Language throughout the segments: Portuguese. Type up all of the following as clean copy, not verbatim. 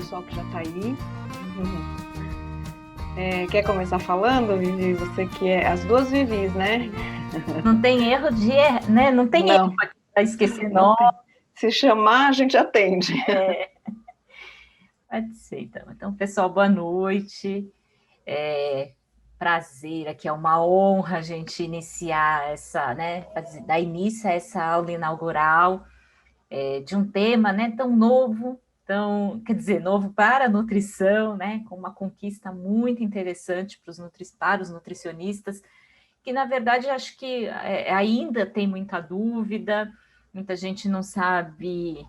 pessoal que já está aí. Quer começar falando, Vivi? Você que é as duas Vivis, né? Não tem erro de erro, né? Não tem erro para esquecer não nome. Tem. Se chamar, a gente atende. Pode ser, então. Então, pessoal, boa noite. Prazer, aqui é uma honra a gente iniciar dar início a essa aula inaugural de um tema, né, tão novo, novo para a nutrição, né, com uma conquista muito interessante para os nutricionistas, que na verdade acho que ainda tem muita dúvida, muita gente não sabe,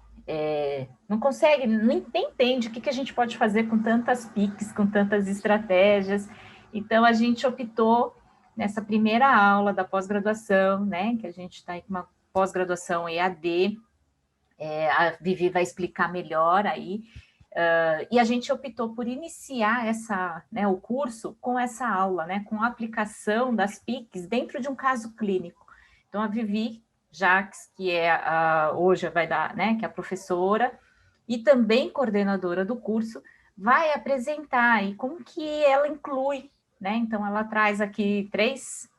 não consegue, não entende o que a gente pode fazer com tantas PICs, com tantas estratégias. Então a gente optou nessa primeira aula da pós-graduação, né, que a gente está aí com uma pós-graduação EAD, a Vivi vai explicar melhor aí, e a gente optou por iniciar o curso com essa aula, né, com a aplicação das PICs dentro de um caso clínico. Então, a Vivi Jacques, que hoje vai dar, né, que é a professora e também coordenadora do curso, vai apresentar aí como que ela inclui, né, então ela traz aqui 3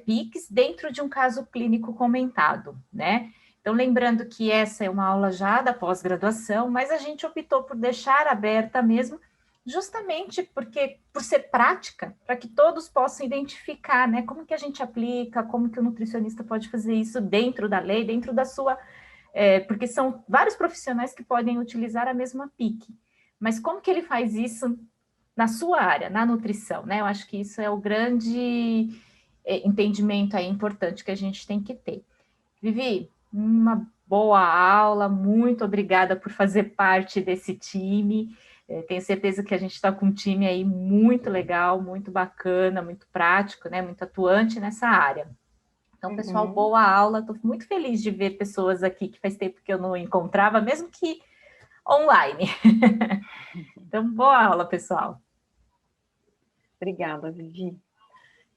PICs dentro de um caso clínico comentado, né. Então, lembrando que essa é uma aula já da pós-graduação, mas a gente optou por deixar aberta mesmo, justamente porque, por ser prática, para que todos possam identificar, né, como que a gente aplica, como que o nutricionista pode fazer isso dentro da lei, dentro da sua... porque são vários profissionais que podem utilizar a mesma PIC, mas como que ele faz isso na sua área, na nutrição, né? Eu acho que isso é o grande entendimento aí importante que a gente tem que ter. Vivi, uma boa aula, muito obrigada por fazer parte desse time. Tenho certeza que a gente está com um time aí muito legal, muito bacana, muito prático, né? Muito atuante nessa área. Então, pessoal, boa aula. Estou muito feliz de ver pessoas aqui que faz tempo que eu não encontrava, mesmo que online. Então, boa aula, pessoal. Obrigada, Vivi.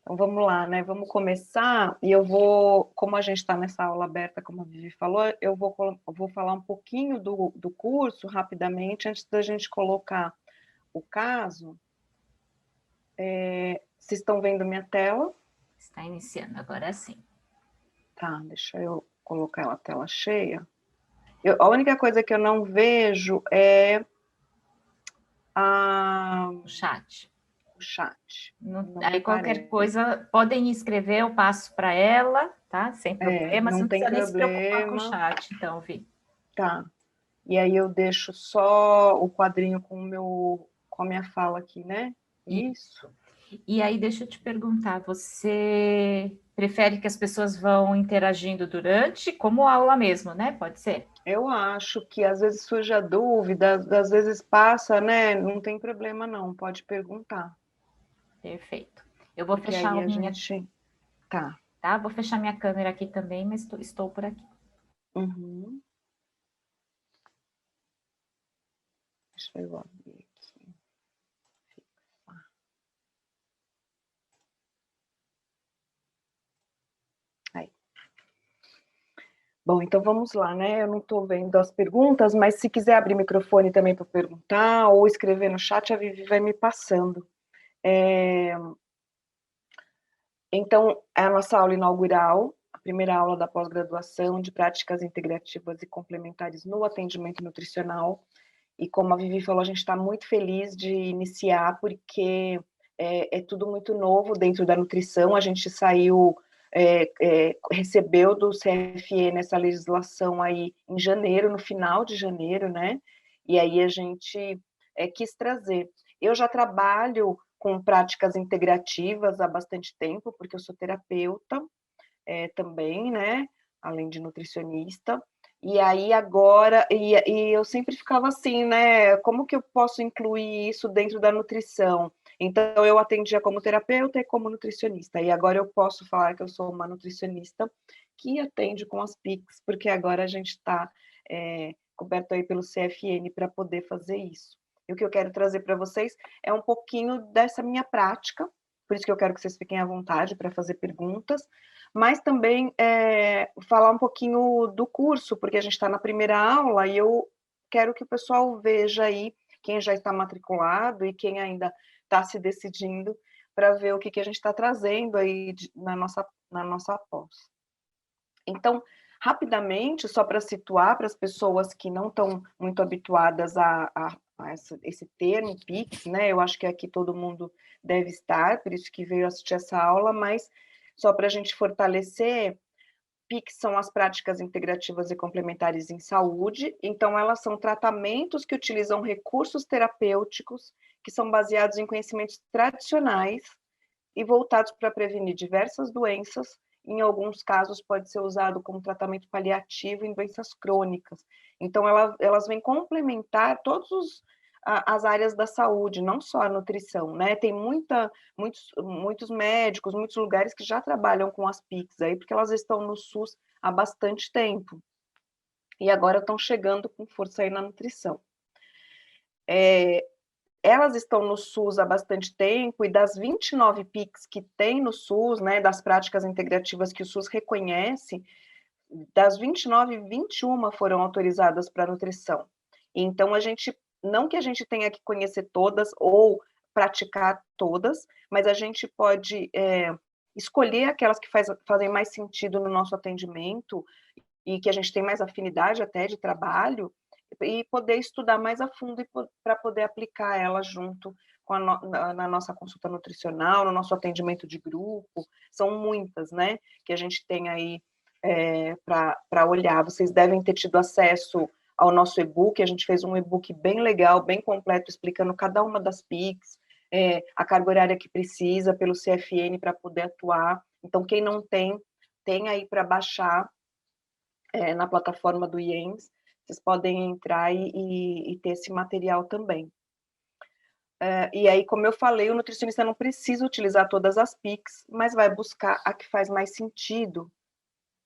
Então, vamos lá, né? Vamos começar, e eu vou, como a gente está nessa aula aberta, como a Vivi falou, eu vou falar um pouquinho do curso, rapidamente, antes da gente colocar o caso. Vocês estão vendo minha tela? Está iniciando, agora sim. Tá, deixa eu colocar a tela cheia. A única coisa que eu não vejo é o chat. O chat. Aí qualquer coisa, podem escrever, eu passo para ela, tá? Sem problema, não você não tem precisa nem problema. se preocupar com o chat, então, Vi. Tá. E aí eu deixo só o quadrinho com a minha fala aqui, né? Isso. E aí, deixa eu te perguntar, você prefere que as pessoas vão interagindo durante, como aula mesmo, né? Pode ser? Eu acho que às vezes surge a dúvida, às vezes passa, né? Não tem problema não, pode perguntar. Perfeito. Eu vou fechar a minha... Tá. Tá? Vou fechar minha câmera aqui também, mas estou por aqui. Deixa eu abrir aqui. Aí. Bom, então vamos lá, né? Eu não estou vendo as perguntas, mas se quiser abrir o microfone também para perguntar ou escrever no chat, a Vivi vai me passando. Então, é a nossa aula inaugural, a primeira aula da pós-graduação de práticas integrativas e complementares no atendimento nutricional. E como a Vivi falou, a gente está muito feliz de iniciar, porque é tudo muito novo dentro da nutrição. A gente recebeu do CFE nessa legislação aí em janeiro, no final de janeiro, né? E aí a gente quis trazer. Eu já trabalho com práticas integrativas há bastante tempo, porque eu sou terapeuta também, né? Além de nutricionista. E aí agora, e eu sempre ficava assim, né? Como que eu posso incluir isso dentro da nutrição? Então eu atendia como terapeuta e como nutricionista. E agora eu posso falar que eu sou uma nutricionista que atende com as PICs, porque agora a gente está coberto aí pelo CFN para poder fazer isso. E o que eu quero trazer para vocês é um pouquinho dessa minha prática, por isso que eu quero que vocês fiquem à vontade para fazer perguntas, mas também falar um pouquinho do curso, porque a gente está na primeira aula e eu quero que o pessoal veja aí quem já está matriculado e quem ainda está se decidindo, para ver o que a gente está trazendo aí na nossa pós. Então, rapidamente, só para situar para as pessoas que não estão muito habituadas a esse termo, PIX, né? Eu acho que aqui todo mundo deve estar, por isso que veio assistir essa aula, mas só para a gente fortalecer, PICs são as práticas integrativas e complementares em saúde, então elas são tratamentos que utilizam recursos terapêuticos que são baseados em conhecimentos tradicionais e voltados para prevenir diversas doenças. Em alguns casos pode ser usado como tratamento paliativo em doenças crônicas. Então elas vêm complementar todos as áreas da saúde, não só a nutrição, né? Tem muitos médicos, muitos lugares que já trabalham com as PICs aí, porque elas estão no SUS há bastante tempo. E agora estão chegando com força aí na nutrição. Elas estão no SUS há bastante tempo, e das 29 PICs que tem no SUS, né, das práticas integrativas que o SUS reconhece, das 29, 21 foram autorizadas para nutrição. Então, não que a gente tenha que conhecer todas ou praticar todas, mas a gente pode escolher aquelas que fazem mais sentido no nosso atendimento e que a gente tem mais afinidade até de trabalho, e poder estudar mais a fundo para poder aplicar ela junto com na nossa consulta nutricional, no nosso atendimento de grupo. São muitas, né, que a gente tem aí para olhar. Vocês devem ter tido acesso ao nosso e-book. A gente fez um e-book bem legal, bem completo, explicando cada uma das PICs, a carga horária que precisa pelo CFN para poder atuar. Então, quem não tem aí para baixar na plataforma do IENS. Vocês podem entrar e ter esse material também. E aí, como eu falei, o nutricionista não precisa utilizar todas as PICs, mas vai buscar a que faz mais sentido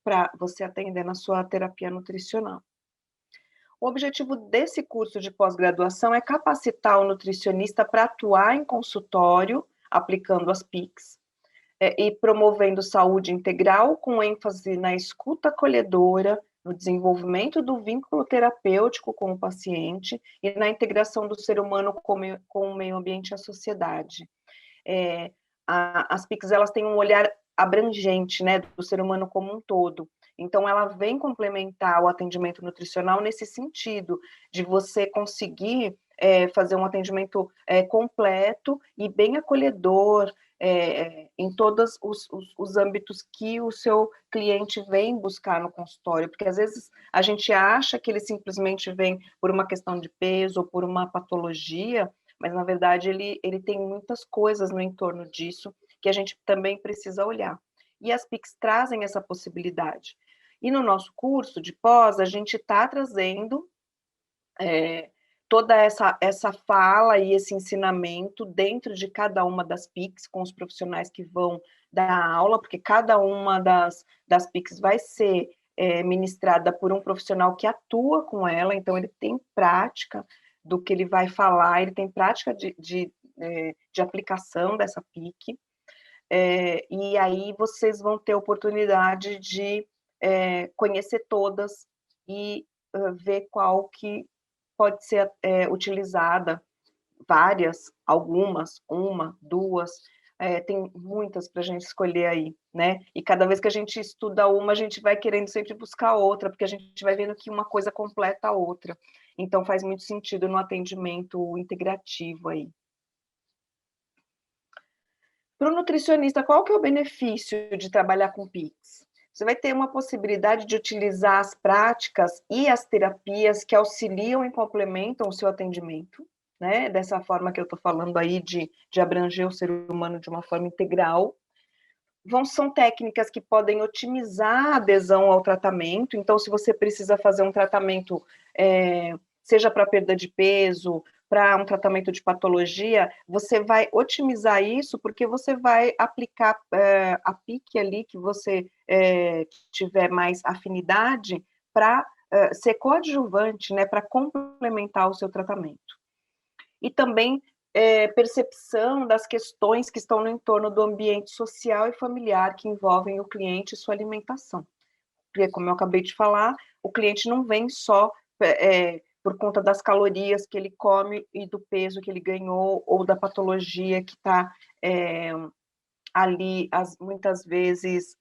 para você atender na sua terapia nutricional. O objetivo desse curso de pós-graduação é capacitar o nutricionista para atuar em consultório, aplicando as PICs, e promovendo saúde integral com ênfase na escuta acolhedora, no desenvolvimento do vínculo terapêutico com o paciente e na integração do ser humano com o meio ambiente e a sociedade. As PICs, elas têm um olhar abrangente, né, do ser humano como um todo. Então, ela vem complementar o atendimento nutricional nesse sentido, de você conseguir fazer um atendimento completo e bem acolhedor, em todos os âmbitos que o seu cliente vem buscar no consultório, porque às vezes a gente acha que ele simplesmente vem por uma questão de peso ou por uma patologia, mas na verdade ele tem muitas coisas no entorno disso que a gente também precisa olhar. E as PICs trazem essa possibilidade. E no nosso curso de pós, a gente está trazendo toda essa fala e esse ensinamento dentro de cada uma das PICs, com os profissionais que vão dar aula, porque cada uma das PICs vai ser ministrada por um profissional que atua com ela, então ele tem prática do que ele vai falar, ele tem prática de aplicação dessa PIC, e aí vocês vão ter oportunidade de conhecer todas e ver qual que pode ser utilizada, várias, algumas, uma, duas, tem muitas para a gente escolher aí, né? E cada vez que a gente estuda uma, a gente vai querendo sempre buscar outra, porque a gente vai vendo que uma coisa completa a outra. Então, faz muito sentido no atendimento integrativo aí. Para o nutricionista, qual que é o benefício de trabalhar com PICs? Você vai ter uma possibilidade de utilizar as práticas e as terapias que auxiliam e complementam o seu atendimento, né? Dessa forma que eu estou falando aí, de abranger o ser humano de uma forma integral. São técnicas que podem otimizar a adesão ao tratamento. Então, se você precisa fazer um tratamento, seja para perda de peso, para um tratamento de patologia, você vai otimizar isso, porque você vai aplicar a PIC ali que você tiver mais afinidade para ser coadjuvante, né, para complementar o seu tratamento. E também percepção das questões que estão no entorno do ambiente social e familiar que envolvem o cliente e sua alimentação. Porque, como eu acabei de falar, o cliente não vem só por conta das calorias que ele come e do peso que ele ganhou, ou da patologia que está ali, muitas vezes,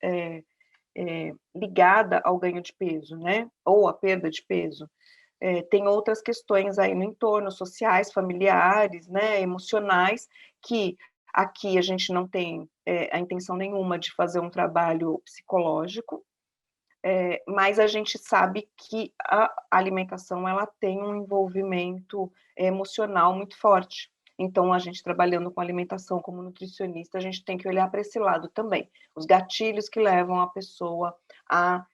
ligada ao ganho de peso, né? Ou à perda de peso. Tem outras questões aí no entorno, sociais, familiares, né, emocionais, que aqui a gente não tem a intenção nenhuma de fazer um trabalho psicológico, mas a gente sabe que a alimentação ela tem um envolvimento emocional muito forte. Então, a gente trabalhando com alimentação como nutricionista, a gente tem que olhar para esse lado também. Os gatilhos que levam a pessoa a,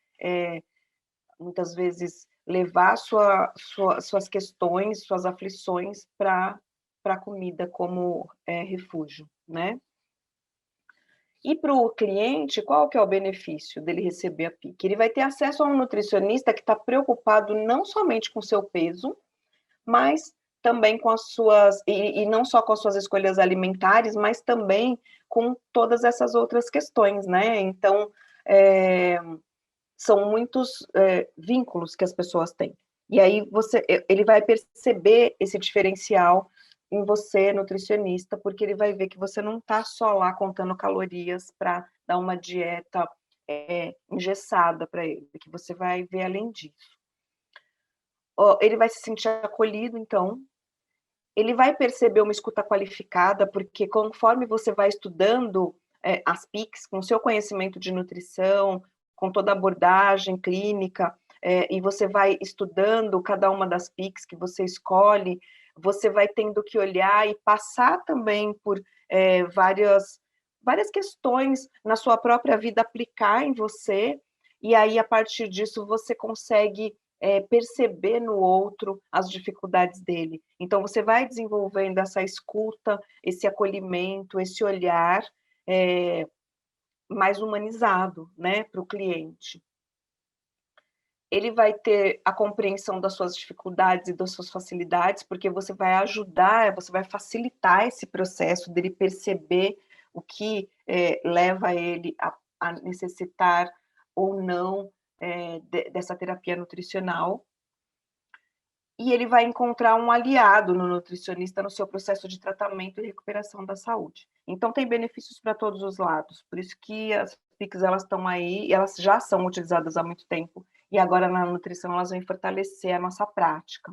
muitas vezes, levar suas questões, suas aflições para a comida como refúgio, né? E para o cliente, qual que é o benefício dele receber a PIC? Ele vai ter acesso a um nutricionista que está preocupado não somente com o seu peso, mas também com as suas, e não só com as suas escolhas alimentares, mas também com todas essas outras questões, né? Então, são muitos vínculos que as pessoas têm. E aí ele vai perceber esse diferencial em você, nutricionista, porque ele vai ver que você não está só lá contando calorias para dar uma dieta engessada para ele, que você vai ver além disso. Ele vai se sentir acolhido, então. Ele vai perceber uma escuta qualificada, porque conforme você vai estudando as PICs, com o seu conhecimento de nutrição, com toda a abordagem clínica, e você vai estudando cada uma das PICs que você escolhe, você vai tendo que olhar e passar também por várias questões na sua própria vida, aplicar em você, e aí, a partir disso, você consegue perceber no outro as dificuldades dele. Então, você vai desenvolvendo essa escuta, esse acolhimento, esse olhar mais humanizado, né, para o cliente. Ele vai ter a compreensão das suas dificuldades e das suas facilidades, porque você vai ajudar, você vai facilitar esse processo dele perceber o que leva ele a necessitar ou não dessa terapia nutricional. E ele vai encontrar um aliado no nutricionista no seu processo de tratamento e recuperação da saúde. Então, tem benefícios para todos os lados. Por isso que as PICs, elas estão aí, elas já são utilizadas há muito tempo, e agora na nutrição elas vão fortalecer a nossa prática.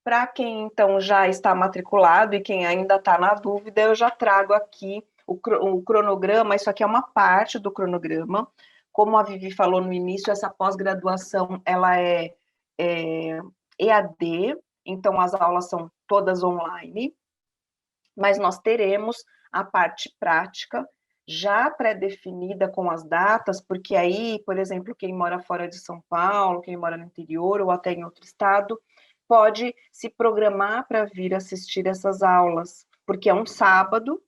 Para quem, então, já está matriculado e quem ainda está na dúvida, eu já trago aqui o cronograma. Isso aqui é uma parte do cronograma. Como a Vivi falou no início, essa pós-graduação, ela é EAD, então as aulas são todas online, mas nós teremos a parte prática já pré-definida com as datas, porque aí, por exemplo, quem mora fora de São Paulo, quem mora no interior ou até em outro estado, pode se programar para vir assistir essas aulas, porque é um sábado,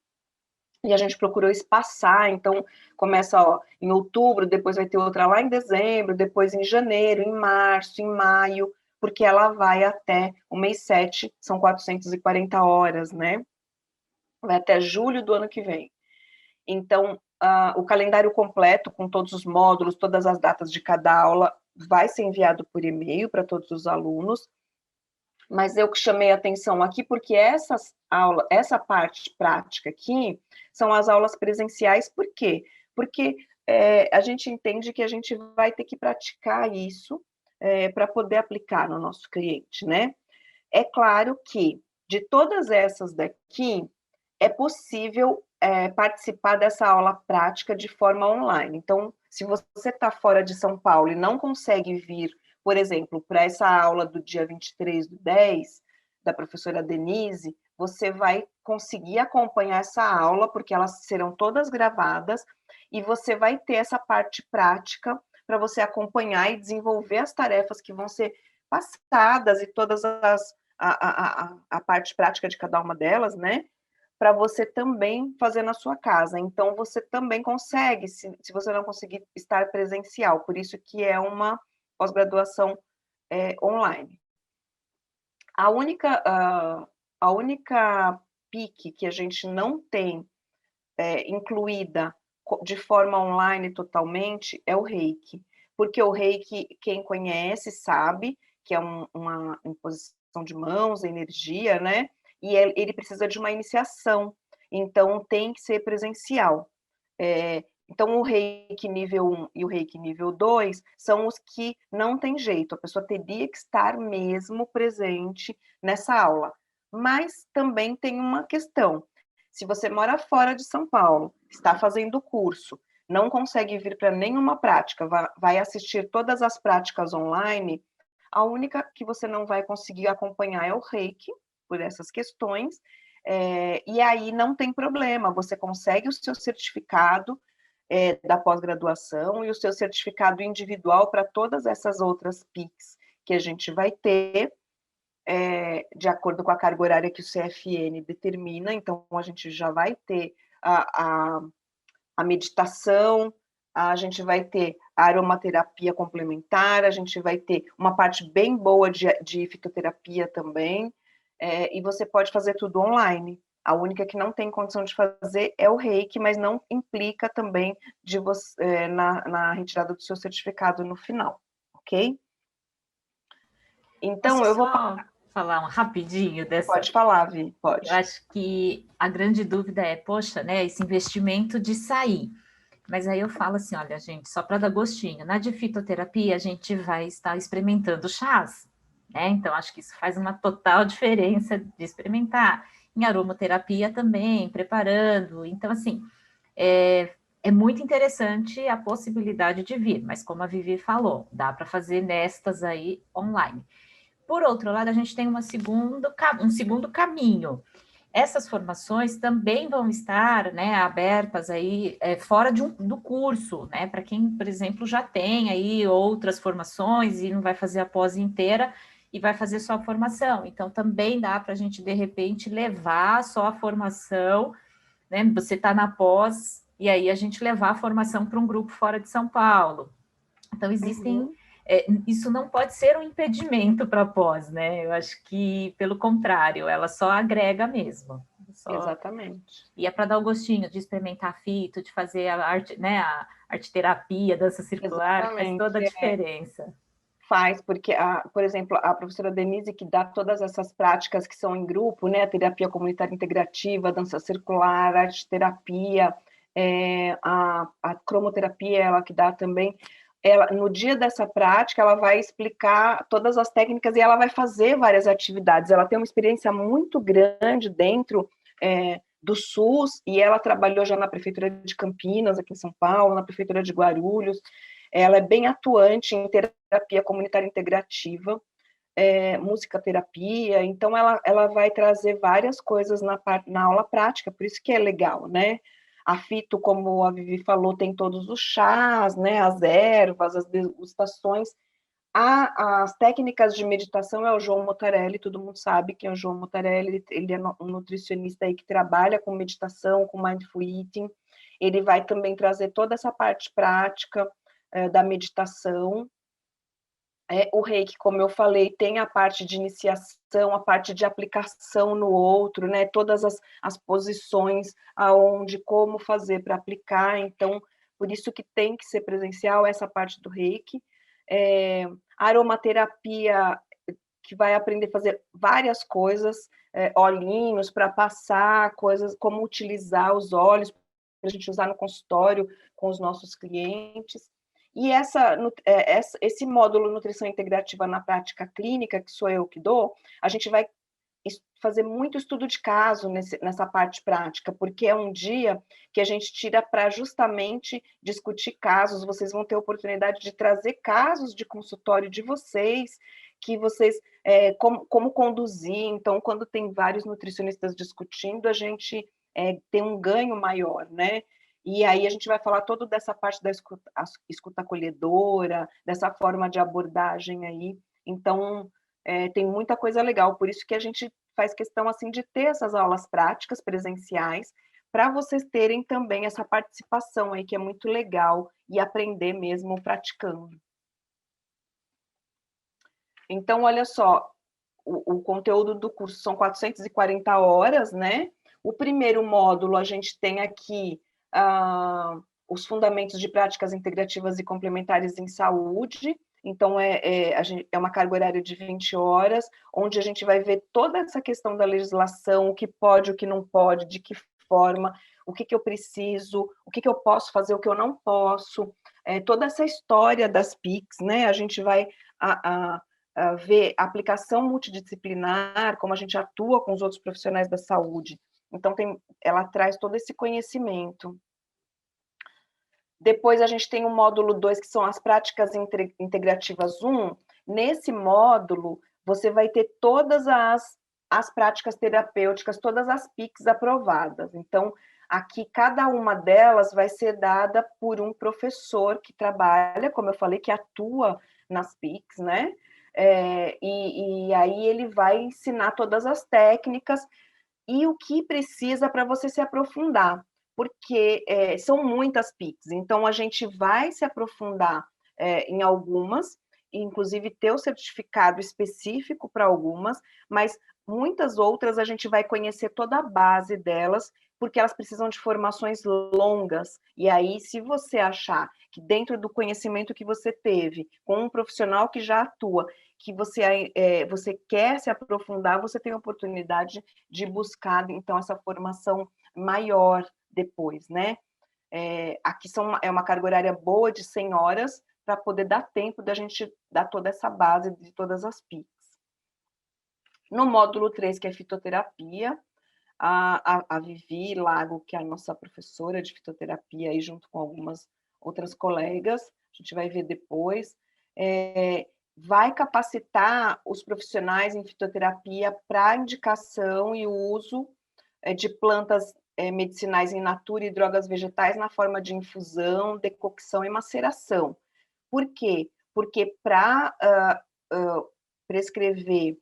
e a gente procurou espaçar, então começa em outubro, depois vai ter outra lá em dezembro, depois em janeiro, em março, em maio, porque ela vai até o mês 7, são 440 horas, né? Vai até julho do ano que vem. Então, o calendário completo, com todos os módulos, todas as datas de cada aula, vai ser enviado por e-mail para todos os alunos, mas eu que chamei a atenção aqui porque essa parte prática aqui são as aulas presenciais. Por quê? Porque a gente entende que a gente vai ter que praticar isso para poder aplicar no nosso cliente, né? É claro que de todas essas daqui, é possível participar dessa aula prática de forma online. Então, se você está fora de São Paulo e não consegue vir, por exemplo, para essa aula do dia 23/10, da professora Denise, você vai conseguir acompanhar essa aula, porque elas serão todas gravadas, e você vai ter essa parte prática para você acompanhar e desenvolver as tarefas que vão ser passadas e todas a parte prática de cada uma delas, né? Para você também fazer na sua casa. Então, você também consegue, se você não conseguir estar presencial, por isso que é uma pós-graduação online. A única PIC que a gente não tem incluída de forma online totalmente é o Reiki, porque o reiki, quem conhece, sabe que é uma imposição de mãos, energia, né? E ele precisa de uma iniciação, então tem que ser presencial. Então, o reiki nível 1 e o reiki nível 2 são os que não tem jeito, a pessoa teria que estar mesmo presente nessa aula. Mas também tem uma questão: se você mora fora de São Paulo, está fazendo o curso, não consegue vir para nenhuma prática, vai assistir todas as práticas online, a única que você não vai conseguir acompanhar é o reiki, por essas questões, e aí não tem problema, você consegue o seu certificado da pós-graduação e o seu certificado individual para todas essas outras PICs que a gente vai ter, de acordo com a carga horária que o CFN determina. Então, a gente já vai ter a meditação, a gente vai ter a aromaterapia complementar, a gente vai ter uma parte bem boa de fitoterapia também, e você pode fazer tudo online. A única que não tem condição de fazer é o reiki, mas não implica também de você, na retirada do seu certificado no final, ok? Então, Posso eu vou... só falar um rapidinho dessa? Pode falar, Vi, Eu pode. acho que a grande dúvida é, poxa, né, esse investimento de sair. Mas aí eu falo assim, olha, gente, só para dar gostinho, na de fitoterapia a gente vai estar experimentando chás, né? Então acho que isso faz uma total diferença de experimentar. Em aromaterapia também, preparando. Então, assim, é muito interessante a possibilidade de vir, mas como a Vivi falou, dá para fazer nestas aí online. Por outro lado, a gente tem um segundo caminho. Essas formações também vão estar, né, abertas aí fora do curso, né, para quem, por exemplo, já tem aí outras formações e não vai fazer a pós inteira e vai fazer só a formação. Então, também dá para a gente, de repente, levar só a formação, né, você está na pós e aí a gente levar a formação para um grupo fora de São Paulo. Então, existem... isso não pode ser um impedimento para a pós, né? Eu acho que, pelo contrário, ela só agrega mesmo. Exatamente. E é para dar o gostinho de experimentar fito, de fazer a arte, né? A arte terapia, dança circular, faz toda a Exatamente. diferença. Faz, porque, por exemplo, a professora Denise, que dá todas essas práticas que são em grupo, né, a terapia comunitária integrativa, a dança circular, a arte terapia, a cromoterapia, ela que dá também, ela, no dia dessa prática, ela vai explicar todas as técnicas e ela vai fazer várias atividades. Ela tem uma experiência muito grande dentro do SUS, e ela trabalhou já na Prefeitura de Campinas, aqui em São Paulo, na Prefeitura de Guarulhos. Ela é bem atuante em terapia comunitária integrativa, música terapia, então ela vai trazer várias coisas na aula prática, por isso que é legal, né? A fito, como a Vivi falou, tem todos os chás, né? As ervas, as degustações. As técnicas de meditação é o João Motarelli, todo mundo sabe que é o João Motarelli, ele é um nutricionista aí que trabalha com meditação, com mindful eating. Ele vai também trazer toda essa parte prática da meditação. O reiki, como eu falei, tem a parte de iniciação, a parte de aplicação no outro, né? Todas as posições, aonde, como fazer para aplicar. Então, por isso que tem que ser presencial essa parte do reiki. Aromaterapia, que vai aprender a fazer várias coisas, olhinhos para passar, coisas como utilizar os óleos para a gente usar no consultório com os nossos clientes. E esse módulo Nutrição Integrativa na Prática Clínica, que sou eu que dou, a gente vai fazer muito estudo de caso nessa parte prática, porque é um dia que a gente tira para justamente discutir casos. Vocês vão ter a oportunidade de trazer casos de consultório de vocês, que vocês, como conduzir. Então, quando tem vários nutricionistas discutindo, a gente tem um ganho maior, né? E aí a gente vai falar todo dessa parte da escuta acolhedora, dessa forma de abordagem aí. Então, tem muita coisa legal, por isso que a gente faz questão assim de ter essas aulas práticas presenciais, para vocês terem também essa participação aí, que é muito legal, e aprender mesmo praticando. Então, olha só, o conteúdo do curso são 440 horas, né? O primeiro módulo a gente tem aqui os fundamentos de práticas integrativas e complementares em saúde. Então, é uma carga horária de 20 horas, onde a gente vai ver toda essa questão da legislação, o que pode, o que não pode, de que forma, o que eu preciso, o que eu posso fazer, o que eu não posso, toda essa história das PICs, né? A gente vai ver a aplicação multidisciplinar, como a gente atua com os outros profissionais da saúde. Então, ela traz todo esse conhecimento. Depois a gente tem o módulo 2, que são as práticas integrativas 1. Nesse módulo, você vai ter todas as práticas terapêuticas, todas as PICs aprovadas. Então, aqui, cada uma delas vai ser dada por um professor que trabalha, como eu falei, que atua nas PICs, né? E aí ele vai ensinar todas as técnicas e o que precisa para você se aprofundar, porque são muitas PICs, então a gente vai se aprofundar em algumas, inclusive ter o certificado específico para algumas, mas muitas outras a gente vai conhecer toda a base delas, porque elas precisam de formações longas, e aí se você achar que dentro do conhecimento que você teve, com um profissional que já atua, que você quer se aprofundar, você tem a oportunidade de buscar, então, essa formação maior depois, né? Aqui é uma carga horária boa de 100 horas, para poder dar tempo da gente dar toda essa base de todas as PICs. No módulo 3, que é fitoterapia, a Vivi Lago, que é a nossa professora de fitoterapia, aí junto com algumas outras colegas, a gente vai ver depois, vai capacitar os profissionais em fitoterapia para indicação e uso de plantas medicinais in natura e drogas vegetais na forma de infusão, decocção e maceração. Por quê? Porque para prescrever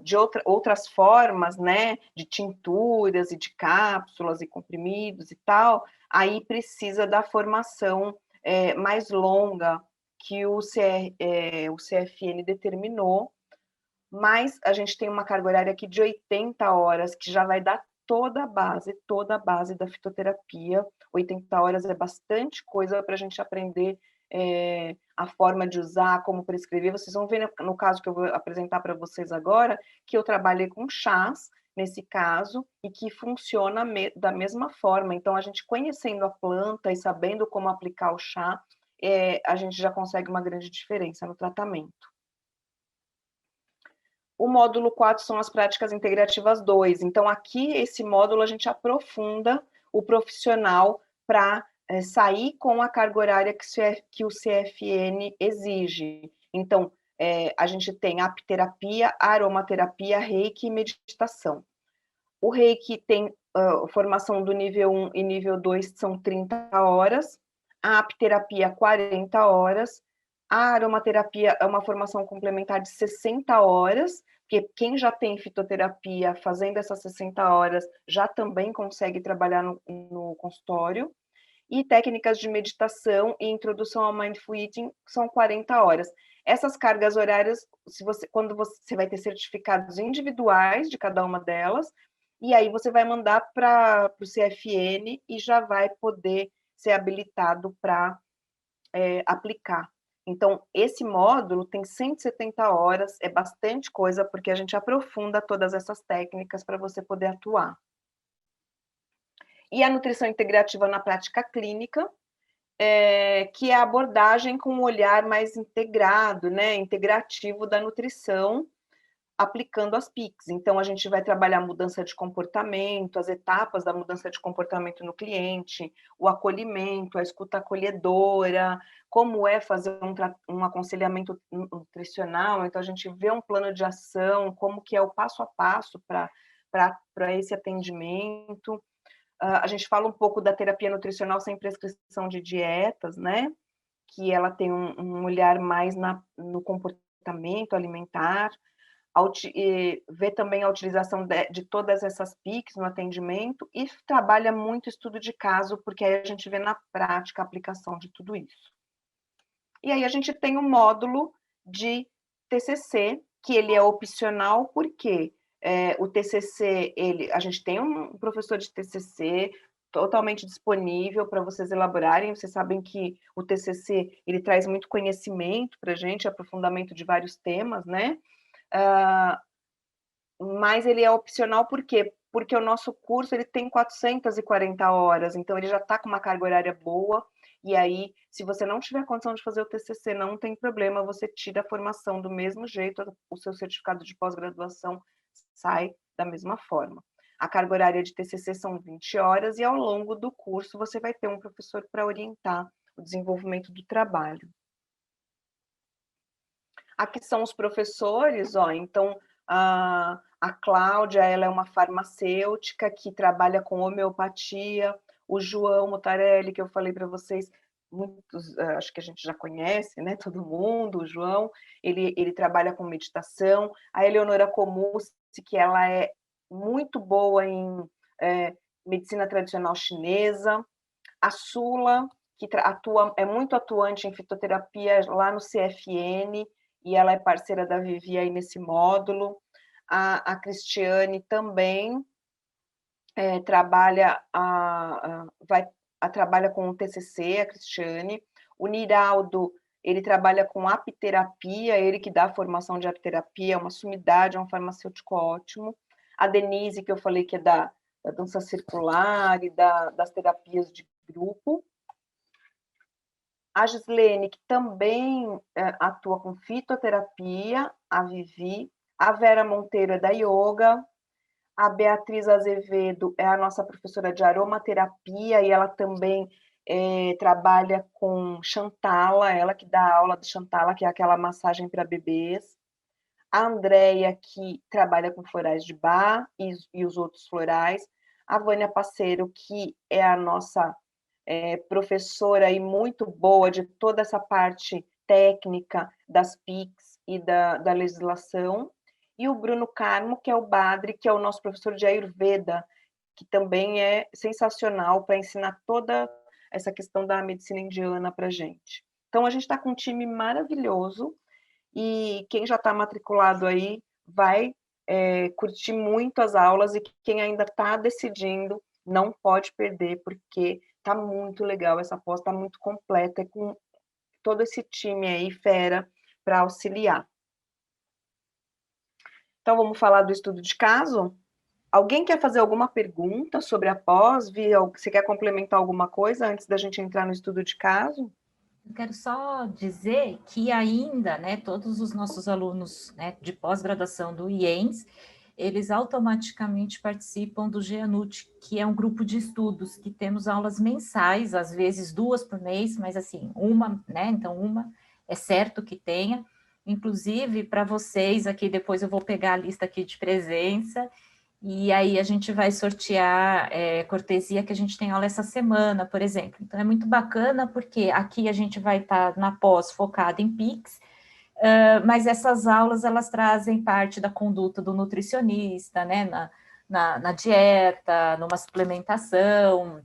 de outras formas, né, de tinturas e de cápsulas e comprimidos e tal, aí precisa da formação mais longa que o CFN determinou, mas a gente tem uma carga horária aqui de 80 horas, que já vai dar toda a base da fitoterapia. 80 horas é bastante coisa para a gente aprender a forma de usar, como prescrever. Vocês vão ver no caso que eu vou apresentar para vocês agora, que eu trabalhei com chás, nesse caso, e que funciona da mesma forma. Então, a gente conhecendo a planta e sabendo como aplicar o chá, a gente já consegue uma grande diferença no tratamento. O módulo 4 são as práticas integrativas 2. Então, aqui, esse módulo, a gente aprofunda o profissional para sair com a carga horária que o CFN exige. Então, a gente tem apiterapia, aromaterapia, reiki e meditação. O reiki tem formação do nível 1 e nível 2, são 30 horas. A apiterapia, 40 horas. A aromaterapia é uma formação complementar de 60 horas, porque quem já tem fitoterapia fazendo essas 60 horas já também consegue trabalhar no consultório. E técnicas de meditação e introdução ao Mindful Eating são 40 horas. Essas cargas horárias, quando você vai ter certificados individuais de cada uma delas, e aí você vai mandar para o CFN e já vai poder ser habilitado para aplicar. Então, esse módulo tem 170 horas, é bastante coisa, porque a gente aprofunda todas essas técnicas para você poder atuar. E a nutrição integrativa na prática clínica, que é a abordagem com um olhar mais integrado, né, integrativo da nutrição, aplicando as PICs. Então, a gente vai trabalhar a mudança de comportamento, as etapas da mudança de comportamento no cliente, o acolhimento, a escuta acolhedora, como é fazer um aconselhamento nutricional. Então, a gente vê um plano de ação, como que é o passo a passo para esse atendimento. A gente fala um pouco da terapia nutricional sem prescrição de dietas, né? Que ela tem um olhar mais no comportamento alimentar. Vê também a utilização de todas essas PICs no atendimento e trabalha muito estudo de caso, porque aí a gente vê na prática a aplicação de tudo isso. E aí a gente tem um módulo de TCC, que ele é opcional, porque o TCC, a gente tem um professor de TCC, totalmente disponível para vocês elaborarem. Vocês sabem que o TCC, ele traz muito conhecimento para a gente, aprofundamento de vários temas, né? Mas ele é opcional por quê? Porque o nosso curso ele tem 440 horas, então ele já está com uma carga horária boa, e aí, se você não tiver condição de fazer o TCC, não tem problema, você tira a formação do mesmo jeito, o seu certificado de pós-graduação sai da mesma forma. A carga horária de TCC são 20 horas, e ao longo do curso você vai ter um professor para orientar o desenvolvimento do trabalho. Aqui são os professores, ó, então a Cláudia, ela é uma farmacêutica que trabalha com homeopatia, o João Mutarelli, que eu falei para vocês, muitos, acho que a gente já conhece, né, todo mundo, o João, ele trabalha com meditação, a Eleonora Comussi, que ela é muito boa em medicina tradicional chinesa, a Sula, que é muito atuante em fitoterapia lá no CFN, e ela é parceira da Vivi aí nesse módulo. A Cristiane também trabalha trabalha com o TCC, a Cristiane. O Niraldo, ele trabalha com apiterapia, ele que dá a formação de apiterapia, é uma sumidade, é um farmacêutico ótimo. A Denise, que eu falei que é da dança circular e das terapias de grupo. A Gislene, que também atua com fitoterapia, a Vivi. A Vera Monteiro é da yoga. A Beatriz Azevedo é a nossa professora de aromaterapia e ela também trabalha com Chantala, ela que dá aula de Chantala, que é aquela massagem para bebês. A Andrea, que trabalha com florais de Bach e os outros florais. A Vânia Parceiro, que é a nossa professora e muito boa de toda essa parte técnica das PICs e da legislação, e o Bruno Carmo, que é o Badri, que é o nosso professor de Ayurveda, que também é sensacional para ensinar toda essa questão da medicina indiana para a gente. Então, a gente está com um time maravilhoso, e quem já está matriculado aí vai curtir muito as aulas, e quem ainda está decidindo não pode perder, porque tá muito legal, essa pós tá muito completa, com todo esse time aí, fera, para auxiliar. Então, vamos falar do estudo de caso? Alguém quer fazer alguma pergunta sobre a pós? Você quer complementar alguma coisa antes da gente entrar no estudo de caso? Eu quero só dizer que ainda, né, todos os nossos alunos, né, de pós-graduação do IENS, eles automaticamente participam do GEANUT, que é um grupo de estudos que temos aulas mensais, às vezes 2 por mês, mas assim, uma, né, então uma é certo que tenha. Inclusive, para vocês aqui, depois eu vou pegar a lista aqui de presença, e aí a gente vai sortear cortesia, que a gente tem aula essa semana, por exemplo. Então é muito bacana, porque aqui a gente vai estar na pós focada em PICs, mas essas aulas, elas trazem parte da conduta do nutricionista, né, na dieta, numa suplementação,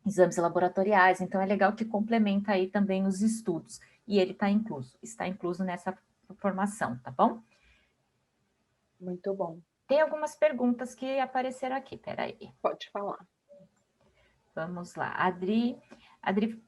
exames laboratoriais, então é legal que complementa aí também os estudos, e ele está incluso nessa formação, tá bom? Muito bom. Tem algumas perguntas que apareceram aqui, peraí. Pode falar. Vamos lá. Adri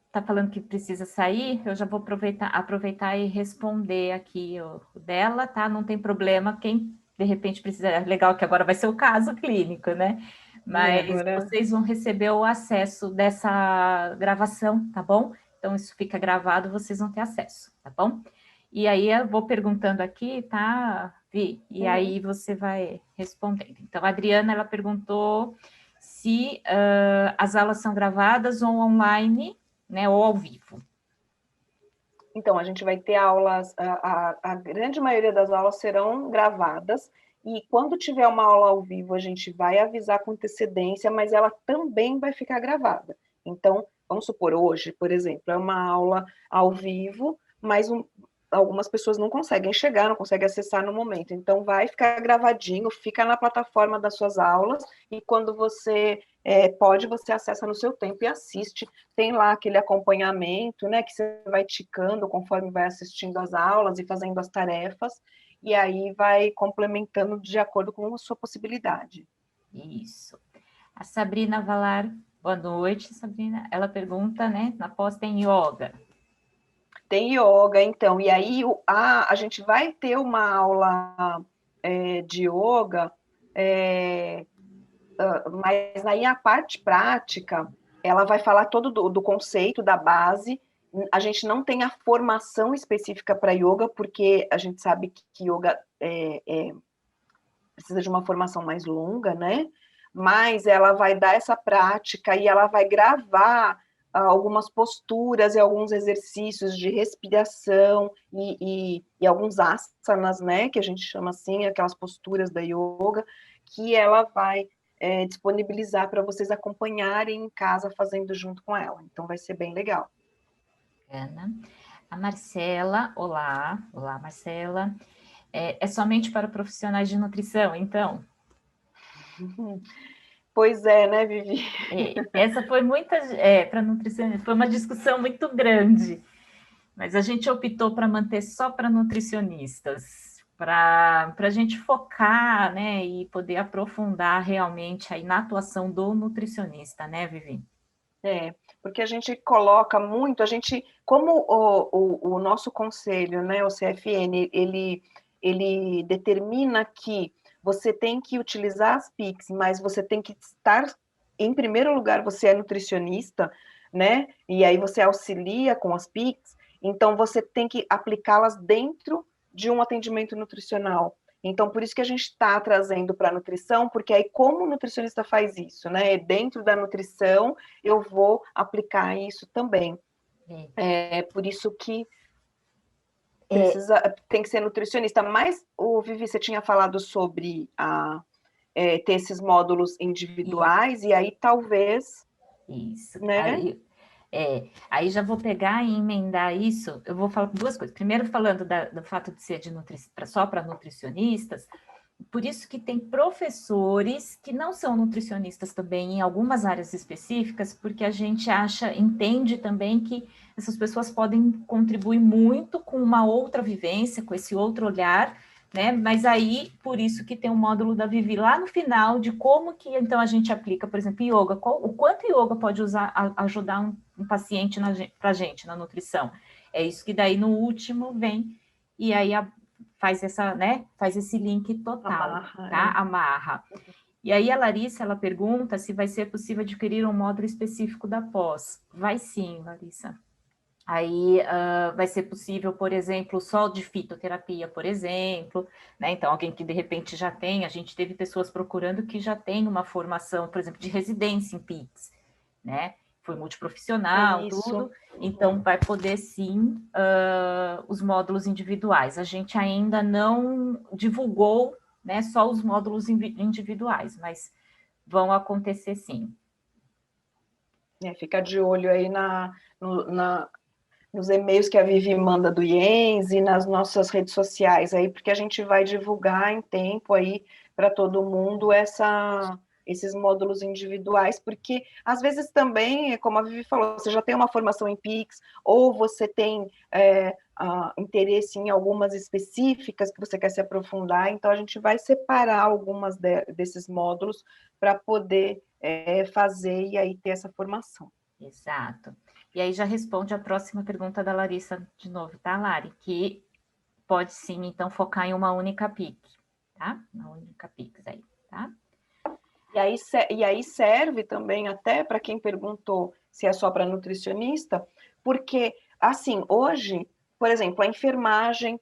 está falando que precisa sair, eu já vou aproveitar e responder aqui o dela, tá? Não tem problema, quem de repente precisa, é legal que agora vai ser o caso clínico, né? Mas vocês vão receber o acesso dessa gravação, tá bom? Então, isso fica gravado, vocês vão ter acesso, tá bom? E aí, eu vou perguntando aqui, tá, Vi? E aí, você vai respondendo. Então, a Adriana, ela perguntou se as aulas são gravadas ou online, né, ou ao vivo. Então, a gente vai ter aulas, a grande maioria das aulas serão gravadas, e quando tiver uma aula ao vivo, a gente vai avisar com antecedência, mas ela também vai ficar gravada. Então, vamos supor, hoje, por exemplo, é uma aula ao vivo, mas algumas pessoas não conseguem chegar, não conseguem acessar no momento. Então, vai ficar gravadinho, fica na plataforma das suas aulas, e quando você pode, você acessa no seu tempo e assiste. Tem lá aquele acompanhamento, né, que você vai ticando conforme vai assistindo as aulas e fazendo as tarefas, e aí vai complementando de acordo com a sua possibilidade. Isso. A Sabrina Valar Boa noite, Sabrina. Ela pergunta, né? Na pós tem yoga. Tem yoga, então, e aí a gente vai ter uma aula de yoga, é, mas aí a parte prática, ela vai falar todo do conceito, da base. A gente não tem a formação específica para yoga, porque a gente sabe que yoga precisa de uma formação mais longa, né? Mas ela vai dar essa prática e ela vai gravar algumas posturas e alguns exercícios de respiração e alguns asanas, né? Que a gente chama assim, aquelas posturas da yoga, que ela vai disponibilizar para vocês acompanharem em casa fazendo junto com ela. Então vai ser bem legal. Ana. A Marcela, olá, Marcela. É somente para profissionais de nutrição, então? Pois é, né, Vivi? Essa foi para nutrição, foi uma discussão muito grande, mas a gente optou para manter só para nutricionistas, para a gente focar, né, e poder aprofundar realmente aí na atuação do nutricionista, né, Vivi? Porque a gente coloca muito, como o nosso conselho, né, o CFN, ele determina que você tem que utilizar as PICs, mas você tem que estar, em primeiro lugar, você é nutricionista, né, e aí você auxilia com as PICs, então você tem que aplicá-las dentro de um atendimento nutricional. Então, por isso que a gente está trazendo para a nutrição, porque aí como o nutricionista faz isso, né? Dentro da nutrição, eu vou aplicar isso também. É por isso que tem que ser nutricionista. Mas, o Vivi, você tinha falado sobre ter esses módulos individuais, e aí talvez. Isso. Né? Aí já vou pegar e emendar isso. Eu vou falar duas coisas. Primeiro, falando do fato de ser só para nutricionistas, por isso que tem professores que não são nutricionistas também em algumas áreas específicas, porque a gente entende também que essas pessoas podem contribuir muito com uma outra vivência, com esse outro olhar, né? Mas aí, por isso que tem um módulo da Vivi lá no final, de como que então a gente aplica, por exemplo, yoga, o quanto yoga pode ajudar um paciente para a gente na nutrição. É isso que daí no último vem, e aí faz faz esse link total, Amarra, tá? Amarra. E aí a Larissa, ela pergunta se vai ser possível adquirir um módulo específico da pós. Vai sim, Larissa. Aí vai ser possível, por exemplo, só de fitoterapia, por exemplo, né? Então, alguém que de repente já tem, a gente teve pessoas procurando que já tem uma formação, por exemplo, de residência em PICS, né? Foi multiprofissional, tudo, então vai poder sim os módulos individuais. A gente ainda não divulgou, né, só os módulos individuais, mas vão acontecer sim. Fica de olho aí nos e-mails que a Vivi manda do IENS e nas nossas redes sociais aí, porque a gente vai divulgar em tempo aí para todo mundo esses módulos individuais, porque às vezes também, como a Vivi falou, você já tem uma formação em PIX, ou você tem interesse em algumas específicas que você quer se aprofundar, então a gente vai separar algumas desses módulos para poder fazer e aí ter essa formação. Exato. E aí já responde a próxima pergunta da Larissa de novo, tá, Lari? Que pode sim, então, focar em uma única PIC, tá? Uma única PIX aí, tá? E aí serve também até para quem perguntou se é só para nutricionista, porque, assim, hoje, por exemplo, a enfermagem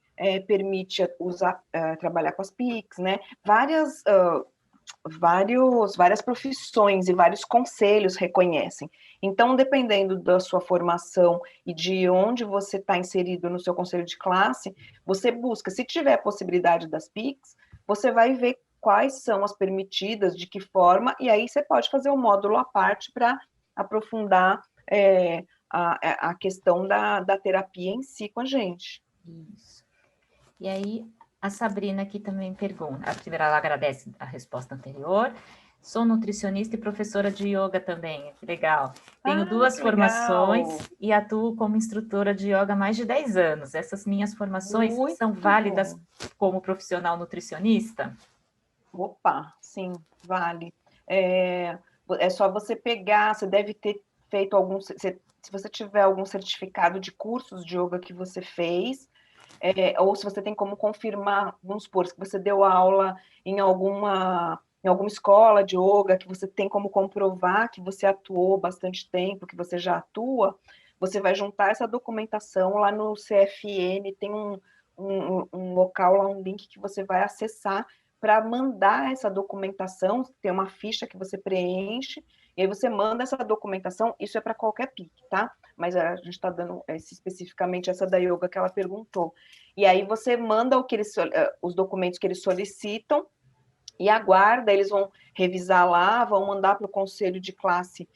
permite trabalhar com as PICs, né? Várias profissões e vários conselhos reconhecem. Então, dependendo da sua formação e de onde você está inserido no seu conselho de classe, você busca, se tiver a possibilidade das PICs, você vai ver quais são as permitidas, de que forma, e aí você pode fazer um módulo à parte para aprofundar a questão da terapia em si com a gente. Isso. E aí, a Sabrina aqui também pergunta. A primeira, ela agradece a resposta anterior. Sou nutricionista e professora de yoga também, que legal. Tenho duas formações e atuo como instrutora de yoga há mais de 10 anos. Essas minhas formações são válidas como profissional nutricionista? Opa, sim, vale. É só você pegar, você deve ter feito algum, se você tiver algum certificado de cursos de yoga que você fez, ou se você tem como confirmar, vamos supor, que você deu aula em alguma escola de yoga, que você tem como comprovar que você atuou bastante tempo, que você já atua, você vai juntar essa documentação lá no CFN, tem um local lá, um link que você vai acessar para mandar essa documentação, tem uma ficha que você preenche, e aí você manda essa documentação, isso é para qualquer PIC, tá? Mas a gente está dando especificamente essa da yoga que ela perguntou. E aí você manda os documentos que eles solicitam e aguarda, eles vão revisar lá, vão mandar para o conselho de classe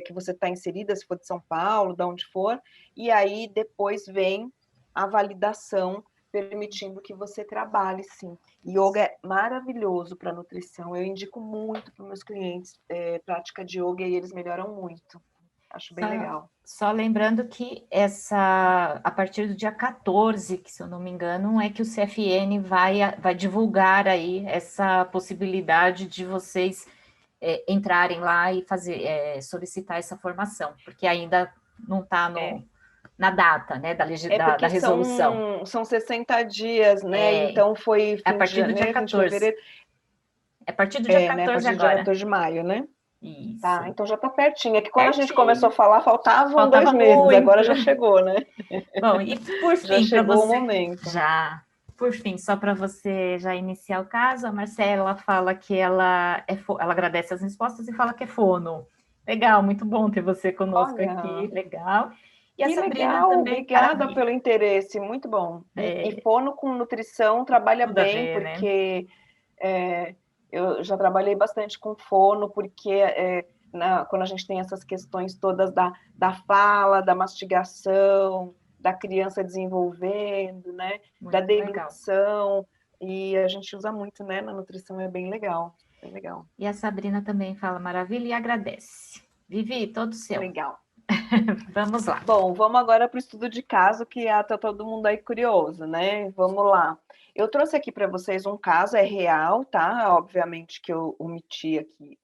que você está inserida, se for de São Paulo, de onde for, e aí depois vem a validação permitindo que você trabalhe, sim. Yoga é maravilhoso para nutrição, eu indico muito para os meus clientes prática de yoga e eles melhoram muito. Acho bem legal. Só lembrando que a partir do dia 14, que se eu não me engano, é que o CFN vai divulgar aí essa possibilidade de vocês entrarem lá e solicitar essa formação, porque ainda não está na data, né, da resolução. São 60 dias, né? Então foi a fim de partir do dia janeiro, fim de 14. fevereiro. É a partir do dia 14 né? A partir do dia agora. 14 de maio, né? Isso. Tá, então já tá pertinho. É que quando pertinho. A gente começou a falar, faltava 2 meses, muito. Agora já chegou, né? Bom, e por fim, já chegou você, o momento. Já. Por fim, só para você já iniciar o caso, a Marcela fala que ela agradece as respostas e fala que é fono. Legal, muito bom ter você conosco aqui, legal. E a Sabrina legal, também, obrigada pelo interesse, muito bom. E fono com nutrição trabalha bem, porque eu já trabalhei bastante com fono, porque quando a gente tem essas questões todas da fala, da mastigação, da criança desenvolvendo, né, da deglutição, e a gente usa muito, né, na nutrição, é bem legal, bem legal. E a Sabrina também fala maravilha e agradece. Vivi, todo seu. Legal. Vamos lá. Bom, vamos agora para o estudo de caso, que está todo mundo aí curioso, né? Vamos lá. Eu trouxe aqui para vocês um caso, é real, tá? Obviamente que eu omiti aqui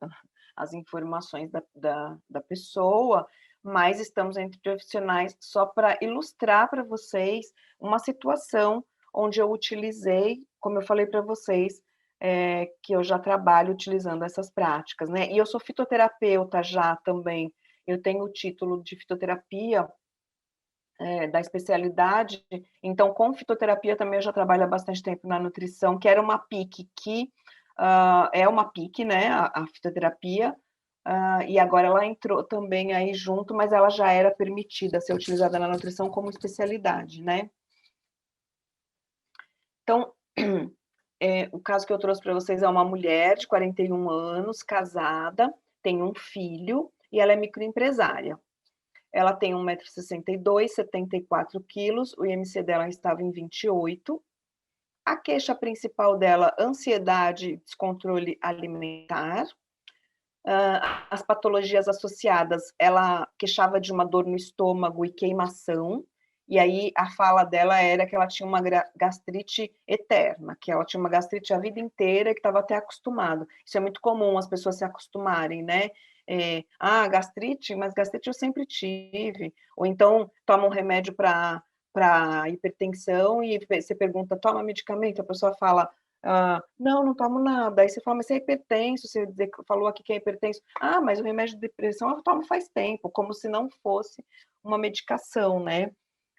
as informações da pessoa, mas estamos entre profissionais só para ilustrar para vocês uma situação onde eu utilizei, como eu falei para vocês, que eu já trabalho utilizando essas práticas, né? E eu sou fitoterapeuta já também. Eu tenho o título de fitoterapia da especialidade, então com fitoterapia também eu já trabalho há bastante tempo na nutrição, que era uma PIC que é uma PIC, né, a fitoterapia, e agora ela entrou também aí junto, mas ela já era permitida ser utilizada na nutrição como especialidade, né. Então, o caso que eu trouxe para vocês é uma mulher de 41 anos, casada, tem um filho e ela é microempresária. Ela tem 1,62 m, 74 quilos, o IMC dela estava em 28. A queixa principal dela, ansiedade, descontrole alimentar. As patologias associadas, ela queixava de uma dor no estômago e queimação, e aí a fala dela era que ela tinha uma gastrite eterna, que ela tinha uma gastrite a vida inteira e que estava até acostumada. Isso é muito comum as pessoas se acostumarem, né? Gastrite, mas gastrite eu sempre tive. Ou então toma um remédio para hipertensão e você pergunta, toma medicamento? A pessoa fala, não tomo nada. Aí você fala, mas você é hipertenso, você falou aqui que é hipertenso. Mas o remédio de depressão eu tomo faz tempo, como se não fosse uma medicação, né?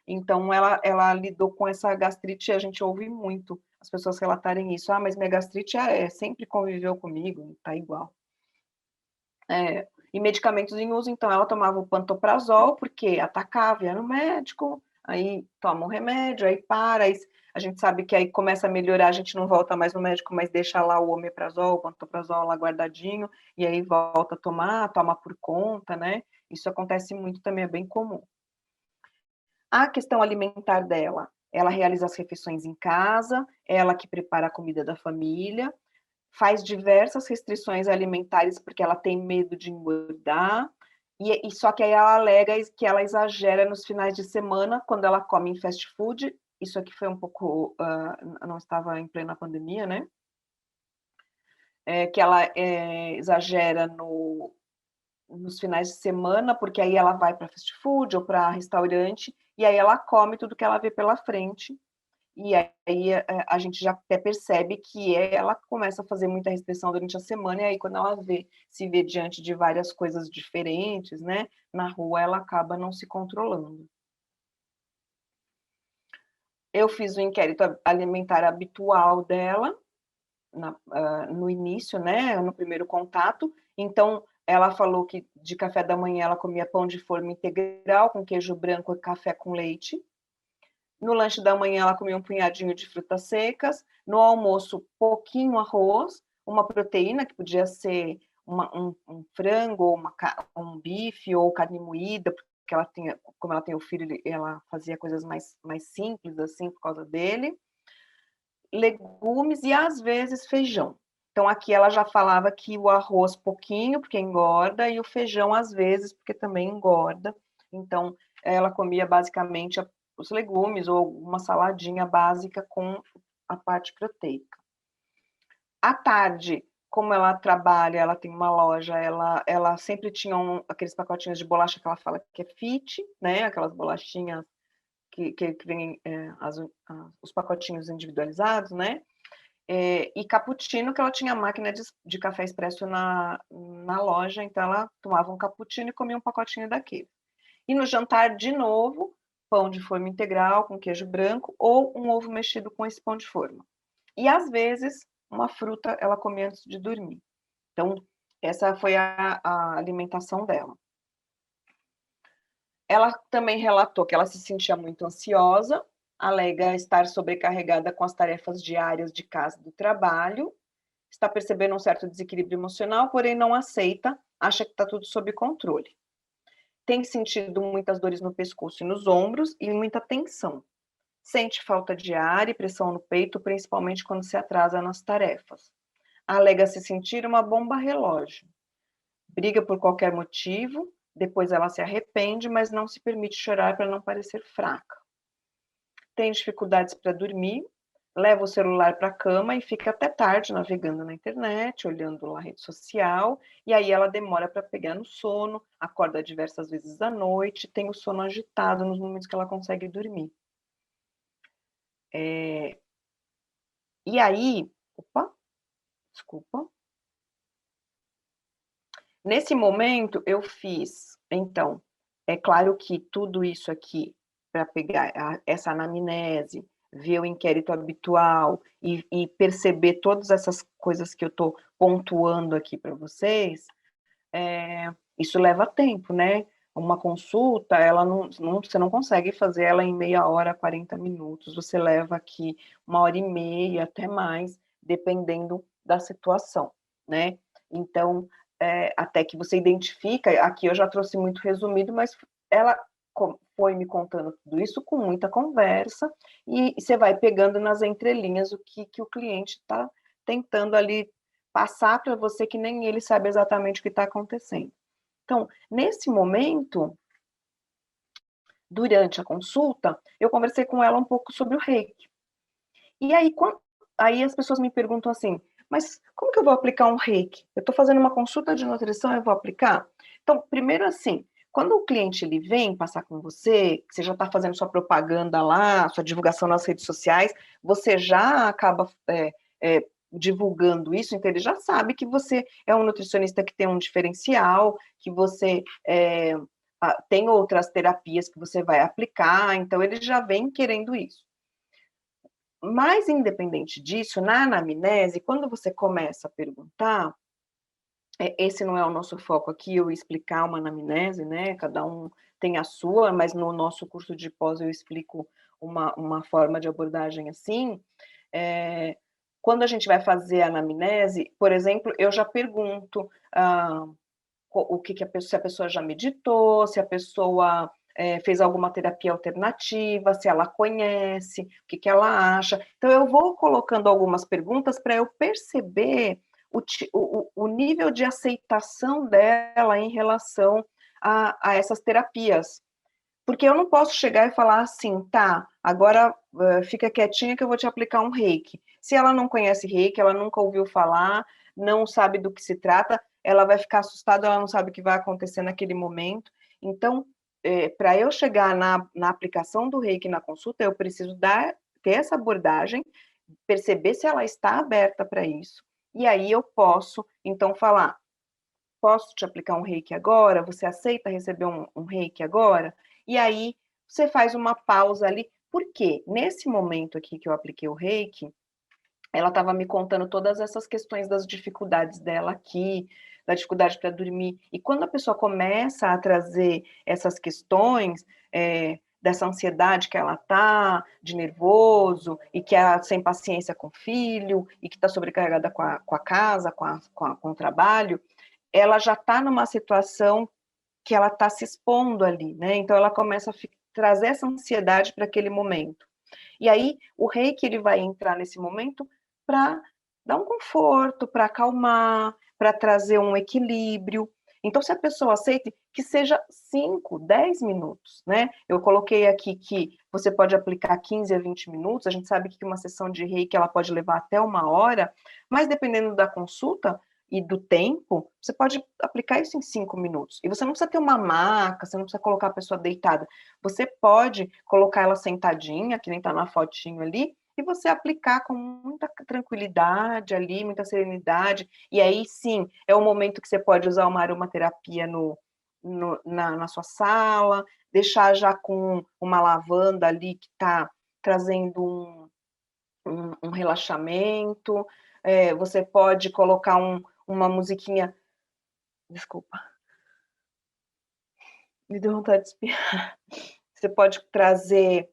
Então, ela lidou com essa gastrite, a gente ouve muito as pessoas relatarem isso. Mas minha gastrite sempre conviveu comigo, tá igual. E medicamentos em uso, então, ela tomava o pantoprazol, porque atacava, ia no médico, aí toma um remédio, aí para, aí a gente sabe que aí começa a melhorar, a gente não volta mais no médico, mas deixa lá o omeprazol, o pantoprazol lá guardadinho, e aí volta a tomar, toma por conta, né? Isso acontece muito também, é bem comum. A questão alimentar dela, ela realiza as refeições em casa, ela que prepara a comida da família, faz diversas restrições alimentares porque ela tem medo de engordar, e só que aí ela alega que ela exagera nos finais de semana, quando ela come em fast food, isso aqui foi um pouco, não estava em plena pandemia, né? Que ela exagera nos finais de semana, porque aí ela vai para fast food ou para restaurante, e aí ela come tudo que ela vê pela frente, e aí a gente já até percebe que ela começa a fazer muita restrição durante a semana, e aí quando ela se vê diante de várias coisas diferentes, né, na rua, ela acaba não se controlando. Eu fiz o inquérito alimentar habitual dela, no início, né, no primeiro contato. Então, ela falou que de café da manhã ela comia pão de forma integral, com queijo branco e café com leite. No lanche da manhã, ela comia um punhadinho de frutas secas. No almoço, pouquinho arroz, uma proteína, que podia ser um frango, ou um bife, ou carne moída, porque ela tinha, como ela tem o filho, ela fazia coisas mais simples, assim, por causa dele. Legumes e, às vezes, feijão. Então, aqui ela já falava que o arroz pouquinho, porque engorda, e o feijão, às vezes, porque também engorda. Então, ela comia basicamente os legumes ou uma saladinha básica com a parte proteica. À tarde, como ela trabalha, ela tem uma loja, ela sempre tinha aqueles pacotinhos de bolacha que ela fala que é fit, né? Aquelas bolachinhas que vem os pacotinhos individualizados, né? E cappuccino, que ela tinha máquina de café expresso na loja, então ela tomava um cappuccino e comia um pacotinho daquele. E no jantar, de novo, pão de forma integral com queijo branco ou um ovo mexido com esse pão de forma. E, às vezes, uma fruta ela comia antes de dormir. Então, essa foi a alimentação dela. Ela também relatou que ela se sentia muito ansiosa, alega estar sobrecarregada com as tarefas diárias de casa e do trabalho, está percebendo um certo desequilíbrio emocional, porém não aceita, acha que está tudo sob controle. Tem sentido muitas dores no pescoço e nos ombros e muita tensão. Sente falta de ar e pressão no peito, principalmente quando se atrasa nas tarefas. Alega se sentir uma bomba relógio. Briga por qualquer motivo, depois ela se arrepende, mas não se permite chorar para não parecer fraca. Tem dificuldades para dormir, leva o celular para a cama e fica até tarde navegando na internet, olhando lá a rede social, e aí ela demora para pegar no sono, acorda diversas vezes à noite, tem o sono agitado nos momentos que ela consegue dormir. E aí, desculpa. Nesse momento, eu fiz, então, é claro que tudo isso aqui, para pegar essa anamnese, ver o inquérito habitual e perceber todas essas coisas que eu estou pontuando aqui para vocês, isso leva tempo, né? Uma consulta, você não consegue fazer ela em meia hora, 40 minutos, você leva aqui 1h30, até mais, dependendo da situação, né? Então, até que você identifica, aqui eu já trouxe muito resumido, mas ela foi me contando tudo isso com muita conversa, e você vai pegando nas entrelinhas o que o cliente está tentando ali passar para você, que nem ele sabe exatamente o que está acontecendo. Então, nesse momento, durante a consulta, eu conversei com ela um pouco sobre o reiki. E aí, aí as pessoas me perguntam assim, mas como que eu vou aplicar um reiki? Eu estou fazendo uma consulta de nutrição, eu vou aplicar? Então, primeiro assim, quando o cliente ele vem passar com você, você já está fazendo sua propaganda lá, sua divulgação nas redes sociais, você já acaba divulgando isso, então ele já sabe que você é um nutricionista que tem um diferencial, que você tem outras terapias que você vai aplicar, então ele já vem querendo isso. Mas, independente disso, na anamnese, quando você começa a perguntar, esse não é o nosso foco aqui, eu explicar uma anamnese, né? Cada um tem a sua, mas no nosso curso de pós eu explico uma forma de abordagem assim. Quando a gente vai fazer a anamnese, por exemplo, eu já pergunto se a pessoa já meditou, se a pessoa fez alguma terapia alternativa, se ela conhece, o que ela acha. Então, eu vou colocando algumas perguntas para eu perceber o nível de aceitação dela em relação a essas terapias. Porque eu não posso chegar e falar assim, tá, agora fica quietinha que eu vou te aplicar um reiki. Se ela não conhece reiki, ela nunca ouviu falar, não sabe do que se trata, ela vai ficar assustada, ela não sabe o que vai acontecer naquele momento. Então, para eu chegar na aplicação do reiki na consulta, eu preciso ter essa abordagem, perceber se ela está aberta para isso, e aí eu posso, então, falar, posso te aplicar um reiki agora? Você aceita receber um reiki agora? E aí você faz uma pausa ali, porque nesse momento aqui que eu apliquei o reiki, ela estava me contando todas essas questões das dificuldades dela aqui, da dificuldade para dormir. E quando a pessoa começa a trazer essas questões, dessa ansiedade que ela tá, de nervoso, e que é sem paciência com o filho, e que está sobrecarregada com a casa, com o trabalho, ela já está numa situação que ela está se expondo ali, né? Então ela começa a trazer essa ansiedade para aquele momento. E aí o reiki ele vai entrar nesse momento para dar um conforto, para acalmar, para trazer um equilíbrio. Então, se a pessoa aceita, que seja 5, 10 minutos, né? Eu coloquei aqui que você pode aplicar 15 a 20 minutos, a gente sabe que uma sessão de reiki ela pode levar até 1 hora, mas dependendo da consulta e do tempo, você pode aplicar isso em 5 minutos. E você não precisa ter uma maca, você não precisa colocar a pessoa deitada. Você pode colocar ela sentadinha, que nem está na fotinho ali, e você aplicar com muita tranquilidade ali, muita serenidade. E aí sim, é o momento que você pode usar uma aromaterapia na sua sala, deixar já com uma lavanda ali que está trazendo um relaxamento. Você pode colocar uma musiquinha. Desculpa, me deu vontade de espirrar. Você pode trazer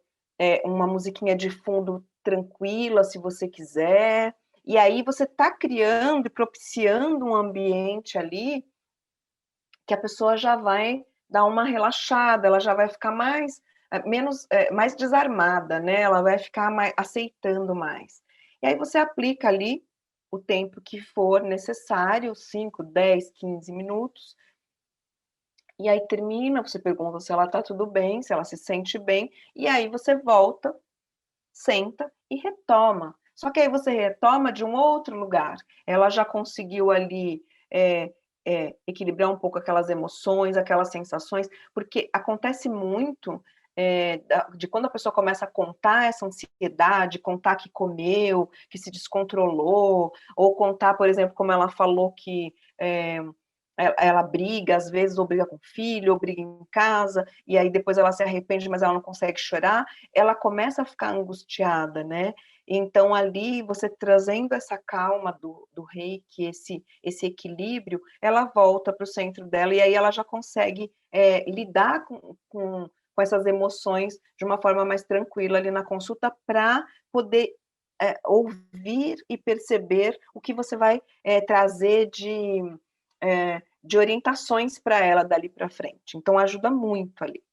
uma musiquinha de fundo tranquila, se você quiser. E aí você está criando e propiciando um ambiente ali que a pessoa já vai dar uma relaxada, ela já vai ficar mais desarmada, né? Ela vai ficar aceitando mais. E aí você aplica ali o tempo que for necessário, 5, 10, 15 minutos, e aí termina, você pergunta se ela está tudo bem, se ela se sente bem, e aí você volta, senta e retoma. Só que aí você retoma de um outro lugar. Ela já conseguiu ali equilibrar um pouco aquelas emoções, aquelas sensações, porque acontece muito de quando a pessoa começa a contar essa ansiedade, contar que comeu, que se descontrolou, ou contar, por exemplo, como ela falou que ela briga, às vezes, ou briga com o filho, ou briga em casa, e aí depois ela se arrepende, mas ela não consegue chorar, ela começa a ficar angustiada, né? Então, ali, você trazendo essa calma do reiki, esse equilíbrio, ela volta para o centro dela, e aí ela já consegue lidar com essas emoções de uma forma mais tranquila ali na consulta, para poder ouvir e perceber o que você vai trazer de orientações para ela dali para frente. Então, ajuda muito ali.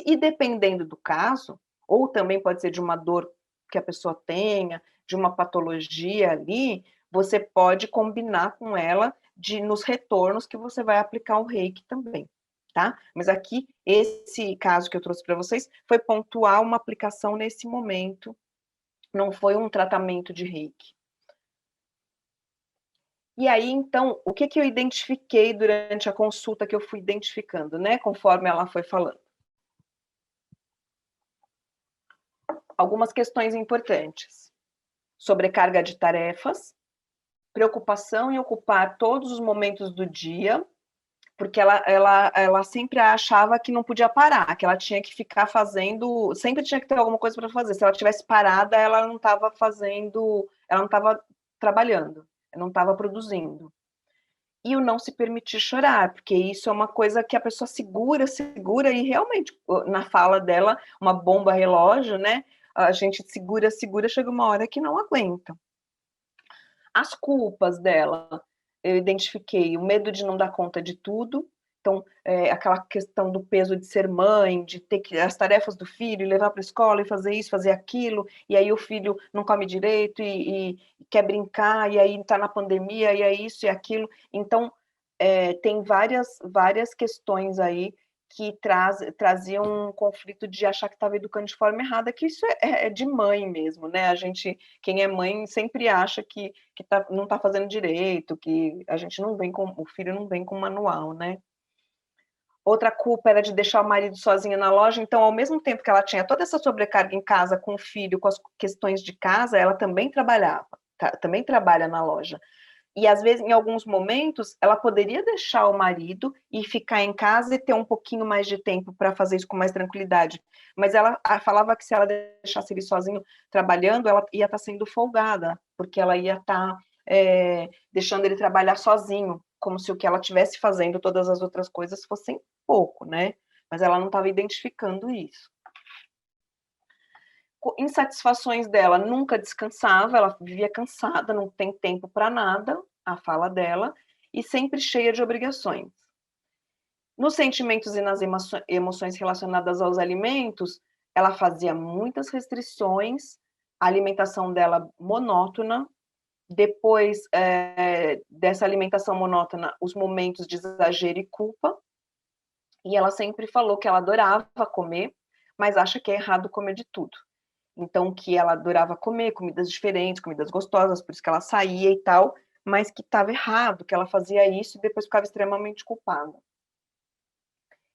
E dependendo do caso, ou também pode ser de uma dor que a pessoa tenha, de uma patologia ali, você pode combinar com ela nos retornos que você vai aplicar o reiki também, tá? Mas aqui, esse caso que eu trouxe para vocês foi pontual uma aplicação nesse momento, não foi um tratamento de reiki. E aí, então, o que eu identifiquei durante a consulta que eu fui identificando, né, conforme ela foi falando? Algumas questões importantes. Sobrecarga de tarefas, preocupação em ocupar todos os momentos do dia, porque ela sempre achava que não podia parar, que ela tinha que ficar fazendo, sempre tinha que ter alguma coisa para fazer. Se ela tivesse parada, ela não estava fazendo, ela não estava trabalhando, não estava produzindo. E o não se permitir chorar, porque isso é uma coisa que a pessoa segura, e realmente, na fala dela, uma bomba relógio, né? A gente segura, chega uma hora que não aguenta. As culpas dela, eu identifiquei o medo de não dar conta de tudo, então, aquela questão do peso de ser mãe, de ter as tarefas do filho, levar para a escola e fazer isso, fazer aquilo, e aí o filho não come direito e quer brincar, e aí está na pandemia, e é isso e aquilo. Então, tem várias questões aí que trazia um conflito de achar que estava educando de forma errada, que isso é de mãe mesmo, né? A gente, quem é mãe, sempre acha que não está fazendo direito, que a gente não vem com, o filho não vem com manual, né? Outra culpa era de deixar o marido sozinho na loja, então, ao mesmo tempo que ela tinha toda essa sobrecarga em casa com o filho, com as questões de casa, ela também trabalhava, também trabalha na loja. E às vezes, em alguns momentos, ela poderia deixar o marido e ficar em casa e ter um pouquinho mais de tempo para fazer isso com mais tranquilidade. Mas ela falava que se ela deixasse ele sozinho trabalhando, ela ia estar sendo folgada, porque ela ia estar deixando ele trabalhar sozinho, como se o que ela estivesse fazendo, todas as outras coisas, fossem pouco, né? Mas ela não estava identificando isso. Insatisfações dela, nunca descansava, ela vivia cansada, não tem tempo para nada, a fala dela, e sempre cheia de obrigações. Nos sentimentos e nas emoções relacionadas aos alimentos, ela fazia muitas restrições, a alimentação dela monótona, depois dessa alimentação monótona, os momentos de exagero e culpa, e ela sempre falou que ela adorava comer, mas acha que é errado comer de tudo. Então, que ela adorava comer comidas diferentes, comidas gostosas, por isso que ela saía e tal, mas que estava errado, que ela fazia isso e depois ficava extremamente culpada.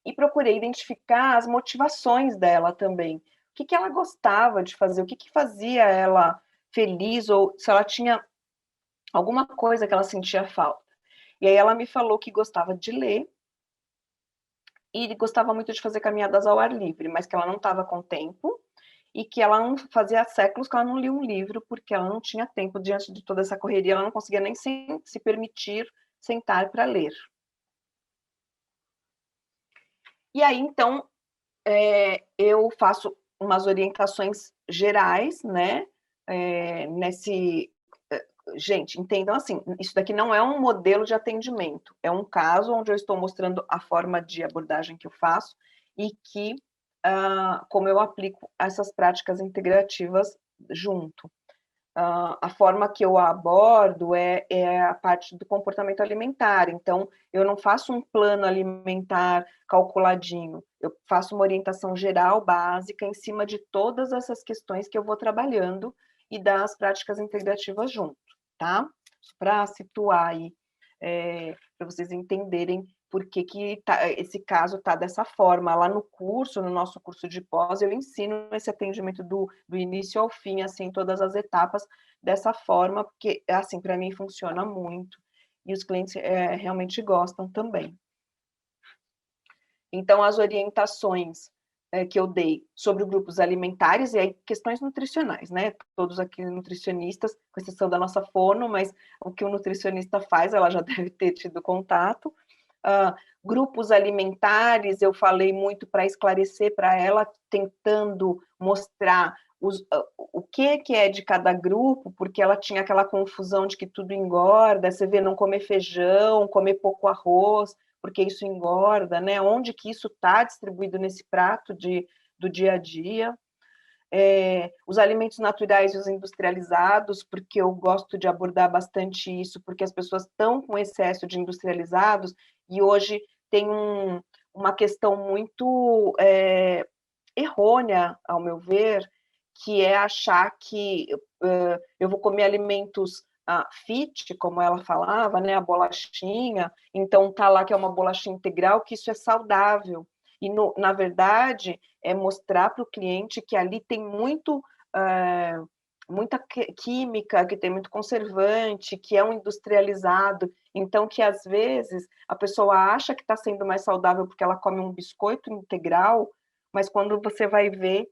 E procurei identificar as motivações dela também. O que ela gostava de fazer, o que fazia ela feliz, ou se ela tinha alguma coisa que ela sentia falta. E aí ela me falou que gostava de ler e gostava muito de fazer caminhadas ao ar livre, mas que ela não estava com tempo, e que ela não fazia séculos que ela não lia um livro, porque ela não tinha tempo diante de toda essa correria, ela não conseguia nem se permitir sentar para ler. E aí, então, eu faço umas orientações gerais, né, gente, entendam assim, isso daqui não é um modelo de atendimento, é um caso onde eu estou mostrando a forma de abordagem que eu faço e que como eu aplico essas práticas integrativas junto. A forma que eu abordo é a parte do comportamento alimentar. Então, eu não faço um plano alimentar calculadinho, eu faço uma orientação geral, básica, em cima de todas essas questões que eu vou trabalhando e das práticas integrativas junto, tá? Para situar aí, para vocês entenderem por que esse caso está dessa forma. Lá no curso, no nosso curso de pós, eu ensino esse atendimento do início ao fim, assim, todas as etapas dessa forma, porque, assim, para mim funciona muito, e os clientes realmente gostam também. Então, as orientações que eu dei sobre grupos alimentares e aí questões nutricionais, né? Todos aqui nutricionistas, com exceção da nossa fono, mas o que o nutricionista faz, ela já deve ter tido contato. Grupos alimentares, eu falei muito para esclarecer para ela, tentando mostrar o que é de cada grupo, porque ela tinha aquela confusão de que tudo engorda, você vê não comer feijão, comer pouco arroz, porque isso engorda, né? Onde que isso está distribuído nesse prato do dia a dia. Os alimentos naturais e os industrializados, porque eu gosto de abordar bastante isso, porque as pessoas estão com excesso de industrializados, e hoje tem uma questão muito errônea, ao meu ver, que é achar que eu vou comer alimentos fit, como ela falava, né, a bolachinha, então tá lá que é uma bolachinha integral, que isso é saudável. E, na verdade, é mostrar para o cliente que ali tem muita química, que tem muito conservante, que é um industrializado, então que às vezes a pessoa acha que está sendo mais saudável porque ela come um biscoito integral, mas quando você vai ver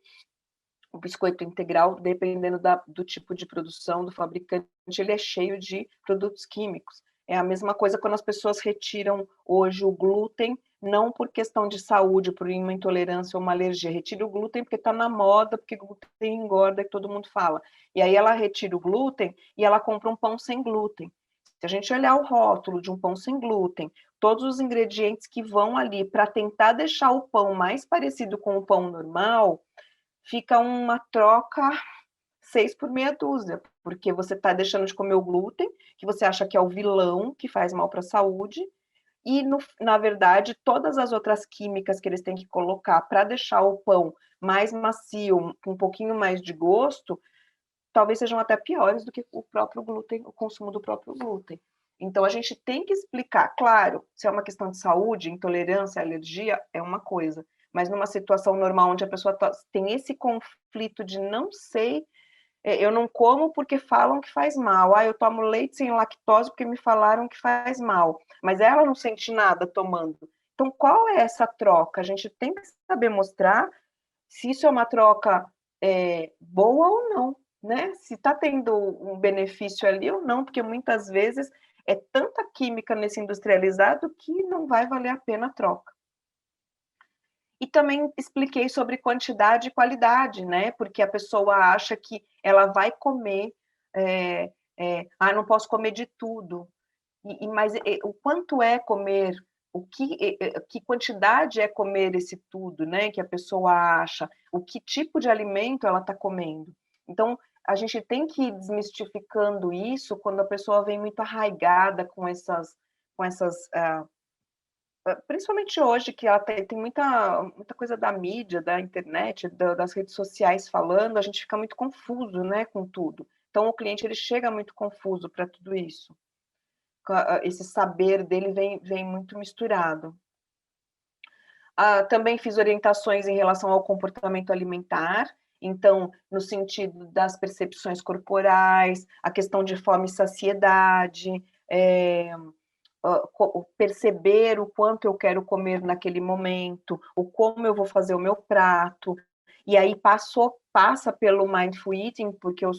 o biscoito integral, dependendo do tipo de produção do fabricante, ele é cheio de produtos químicos. É a mesma coisa quando as pessoas retiram hoje o glúten, não por questão de saúde, por uma intolerância ou uma alergia, retira o glúten porque está na moda, porque glúten engorda, que todo mundo fala. E aí ela retira o glúten e ela compra um pão sem glúten. Se a gente olhar o rótulo de um pão sem glúten, todos os ingredientes que vão ali para tentar deixar o pão mais parecido com o pão normal, fica uma troca 6 por meia dúzia, porque você está deixando de comer o glúten, que você acha que é o vilão, que faz mal para a saúde, e, na verdade, todas as outras químicas que eles têm que colocar para deixar o pão mais macio, com um pouquinho mais de gosto, talvez sejam até piores do que o próprio glúten, o consumo do próprio glúten. Então, a gente tem que explicar, claro, se é uma questão de saúde, intolerância, alergia, é uma coisa, mas numa situação normal, onde a pessoa tem esse conflito de não sei, eu não como porque falam que faz mal, eu tomo leite sem lactose porque me falaram que faz mal, mas ela não sente nada tomando. Então, qual é essa troca? A gente tem que saber mostrar se isso é uma troca boa ou não, né? Se está tendo um benefício ali ou não, porque muitas vezes é tanta química nesse industrializado que não vai valer a pena a troca. E também expliquei sobre quantidade e qualidade, né? Porque a pessoa acha que ela vai comer, não posso comer de tudo. Mas o quanto é comer, que quantidade é comer esse tudo, né? Que a pessoa acha, o que tipo de alimento ela está comendo. Então, a gente tem que ir desmistificando isso quando a pessoa vem muito arraigada com essas principalmente hoje, que ela tem muita coisa da mídia, da internet, das redes sociais falando, a gente fica muito confuso, né, com tudo. Então, o cliente ele chega muito confuso para tudo isso. Esse saber dele vem muito misturado. Também fiz orientações em relação ao comportamento alimentar, então, no sentido das percepções corporais, a questão de fome e saciedade, perceber o quanto eu quero comer naquele momento, o como eu vou fazer o meu prato, e aí passa pelo Mindful Eating, porque eu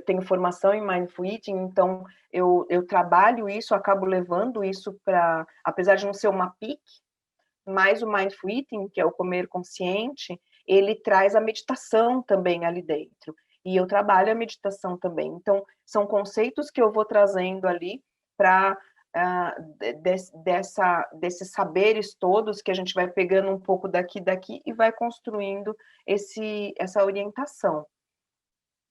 tenho formação em Mindful Eating, então eu trabalho isso, acabo levando isso para, apesar de não ser uma PIC, mas o Mindful Eating, que é o comer consciente, ele traz a meditação também ali dentro, e eu trabalho a meditação também, então são conceitos que eu vou trazendo ali para desses saberes todos que a gente vai pegando um pouco daqui e vai construindo essa orientação.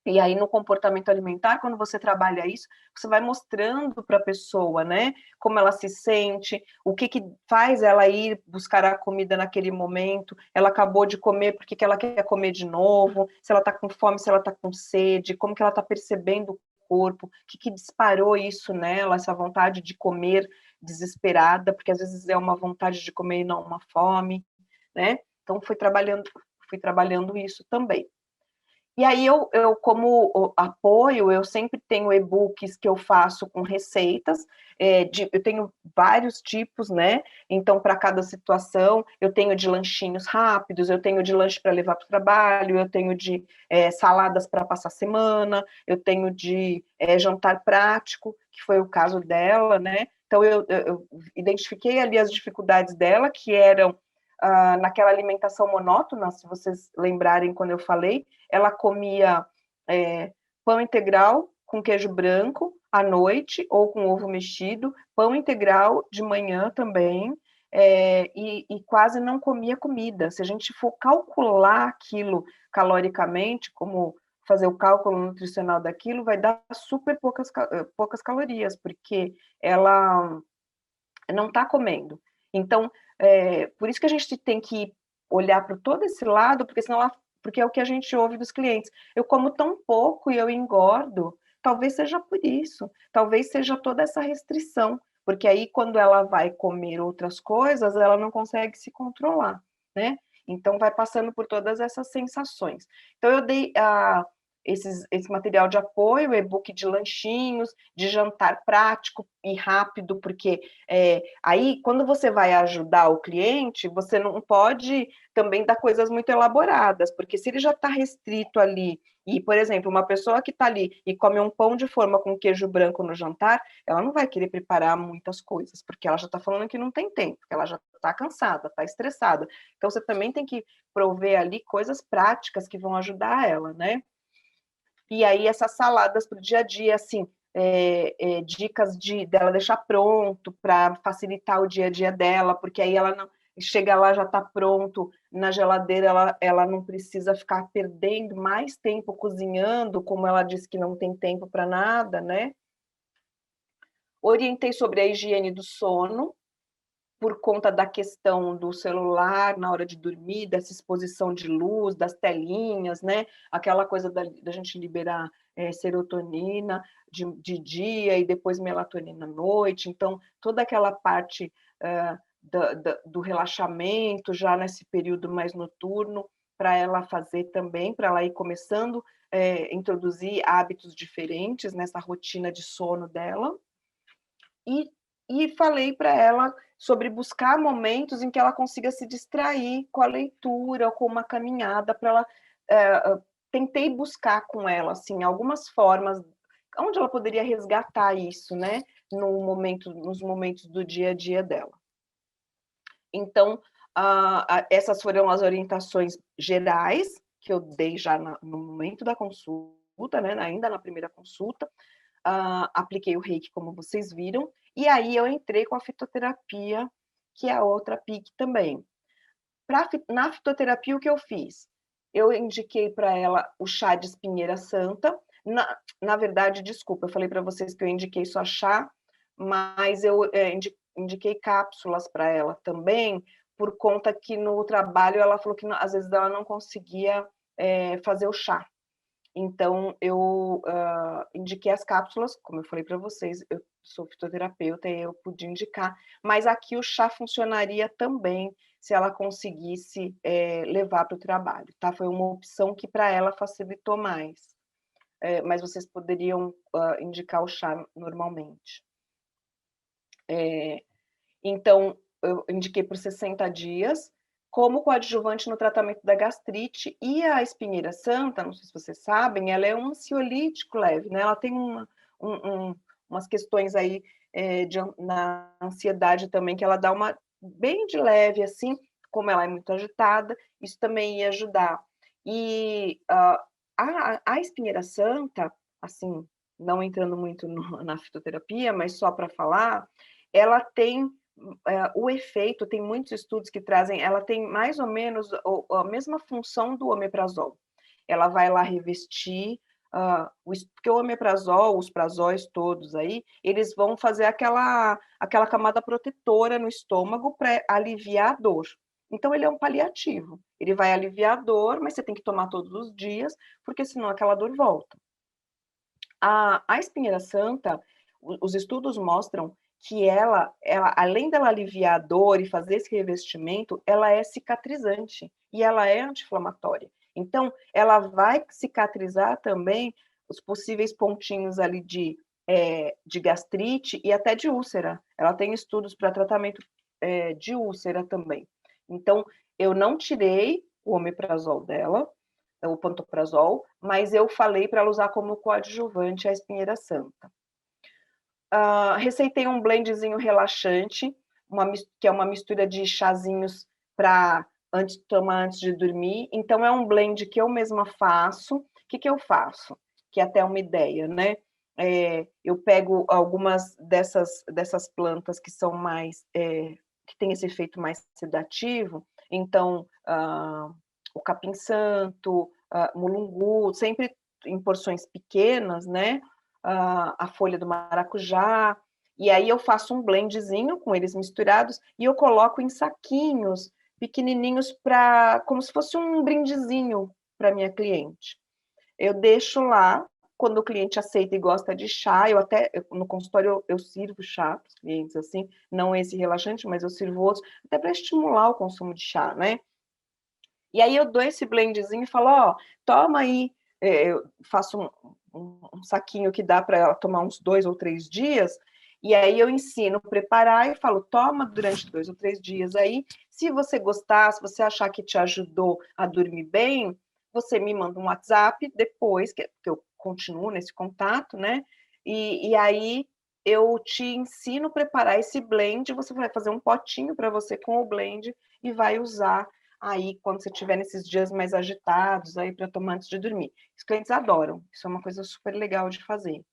E aí, no comportamento alimentar, quando você trabalha isso, você vai mostrando para a pessoa, né, como ela se sente, o que faz ela ir buscar a comida naquele momento, ela acabou de comer, por que ela quer comer de novo, se ela está com fome, se ela está com sede, como que ela está percebendo o corpo, o que disparou isso nela, essa vontade de comer desesperada, porque às vezes é uma vontade de comer e não uma fome, né? Então, fui trabalhando isso também. E aí, eu como apoio, eu sempre tenho e-books que eu faço com receitas, eu tenho vários tipos, né? Então, para cada situação, eu tenho de lanchinhos rápidos, eu tenho de lanche para levar para o trabalho, eu tenho de saladas para passar semana, eu tenho de jantar prático, que foi o caso dela, né? Então, eu identifiquei ali as dificuldades dela, que eram naquela alimentação monótona, se vocês lembrarem quando eu falei, ela comia pão integral com queijo branco à noite, ou com ovo mexido, pão integral de manhã também, e quase não comia comida. Se a gente for calcular aquilo caloricamente, como fazer o cálculo nutricional daquilo, vai dar super poucas calorias, porque ela não está comendo. Então, por isso que a gente tem que olhar para todo esse lado, porque é o que a gente ouve dos clientes. Eu como tão pouco e eu engordo, talvez seja por isso, talvez seja toda essa restrição, porque aí quando ela vai comer outras coisas, ela não consegue se controlar, né? Então vai passando por todas essas sensações. Então eu dei esse material de apoio, e-book de lanchinhos, de jantar prático e rápido, porque aí, quando você vai ajudar o cliente, você não pode também dar coisas muito elaboradas, porque se ele já está restrito ali, e, por exemplo, uma pessoa que está ali e come um pão de forma com queijo branco no jantar, ela não vai querer preparar muitas coisas, porque ela já está falando que não tem tempo, porque ela já está cansada, está estressada. Então, você também tem que prover ali coisas práticas que vão ajudar ela, né? E aí, essas saladas para o dia a dia, assim, dicas dela deixar pronto para facilitar o dia a dia dela, porque aí ela não chega lá, já está pronto na geladeira, ela não precisa ficar perdendo mais tempo cozinhando, como ela disse que não tem tempo para nada, né? Orientei sobre a higiene do sono, por conta da questão do celular na hora de dormir, dessa exposição de luz, das telinhas, né? Aquela coisa da gente liberar serotonina de dia e depois melatonina à noite. Então, toda aquela parte do relaxamento já nesse período mais noturno, para ela fazer também, para ela ir começando a introduzir hábitos diferentes nessa rotina de sono dela. E falei para ela sobre buscar momentos em que ela consiga se distrair com a leitura ou com uma caminhada, para ela tentei buscar com ela assim algumas formas onde ela poderia resgatar isso, né, nos momentos do dia a dia dela. Então, essas foram as orientações gerais que eu dei já no momento da consulta, né, ainda na primeira consulta. Apliquei o reiki, como vocês viram, e aí eu entrei com a fitoterapia, que é a outra PIC também. Na fitoterapia, o que eu fiz? Eu indiquei para ela o chá de espinheira santa. Na verdade, desculpa, eu falei para vocês que eu indiquei só chá, mas eu indiquei cápsulas para ela também, por conta que no trabalho ela falou que às vezes ela não conseguia fazer o chá. Então, eu indiquei as cápsulas, como eu falei para vocês, eu sou fitoterapeuta e eu pude indicar, mas aqui o chá funcionaria também se ela conseguisse levar para o trabalho, tá? Foi uma opção que para ela facilitou mais, mas vocês poderiam indicar o chá normalmente. Então, eu indiquei por 60 dias, como coadjuvante no tratamento da gastrite, e a espinheira santa, não sei se vocês sabem, ela é um ansiolítico leve, né? Ela tem umas questões aí na ansiedade também, que ela dá uma bem de leve, assim, como ela é muito agitada, isso também ia ajudar. E a espinheira santa, assim, não entrando muito na fitoterapia, mas só para falar, ela tem o efeito, tem muitos estudos que trazem, ela tem mais ou menos a mesma função do omeprazol. Ela vai lá revestir, porque o omeprazol, os prazóis todos aí, eles vão fazer aquela camada protetora no estômago para aliviar a dor. Então, ele é um paliativo. Ele vai aliviar a dor, mas você tem que tomar todos os dias, porque senão aquela dor volta. A espinheira santa, os estudos mostram que ela, além dela aliviar a dor e fazer esse revestimento, ela é cicatrizante e ela é anti-inflamatória. Então, ela vai cicatrizar também os possíveis pontinhos ali de gastrite e até de úlcera. Ela tem estudos para tratamento de úlcera também. Então, eu não tirei o omeprazol dela, o pantoprazol, mas eu falei para ela usar como coadjuvante a espinheira santa. Receitei um blendzinho relaxante, que é uma mistura de chazinhos para tomar antes de dormir. Então, é um blend que eu mesma faço. O que eu faço? Que é até uma ideia, né? Eu pego algumas dessas plantas que são mais... que tem esse efeito mais sedativo. Então, o capim-santo, mulungu, sempre em porções pequenas, né? A folha do maracujá, e aí eu faço um blendzinho com eles misturados e eu coloco em saquinhos pequenininhos como se fosse um brindezinho para minha cliente. Eu deixo lá, quando o cliente aceita e gosta de chá, no consultório eu sirvo chá para os clientes, assim, não esse relaxante, mas eu sirvo outros, até para estimular o consumo de chá, né? E aí eu dou esse blendzinho e falo, toma aí, eu faço um saquinho que dá para ela tomar uns 2 ou 3 dias, e aí eu ensino a preparar e falo, toma durante 2 ou 3 dias aí, se você gostar, se você achar que te ajudou a dormir bem, você me manda um WhatsApp depois, que eu continuo nesse contato, né? E aí eu te ensino a preparar esse blend, você vai fazer um potinho para você com o blend e vai usar aí quando você estiver nesses dias mais agitados aí para tomar antes de dormir. Os clientes adoram, isso é uma coisa super legal de fazer.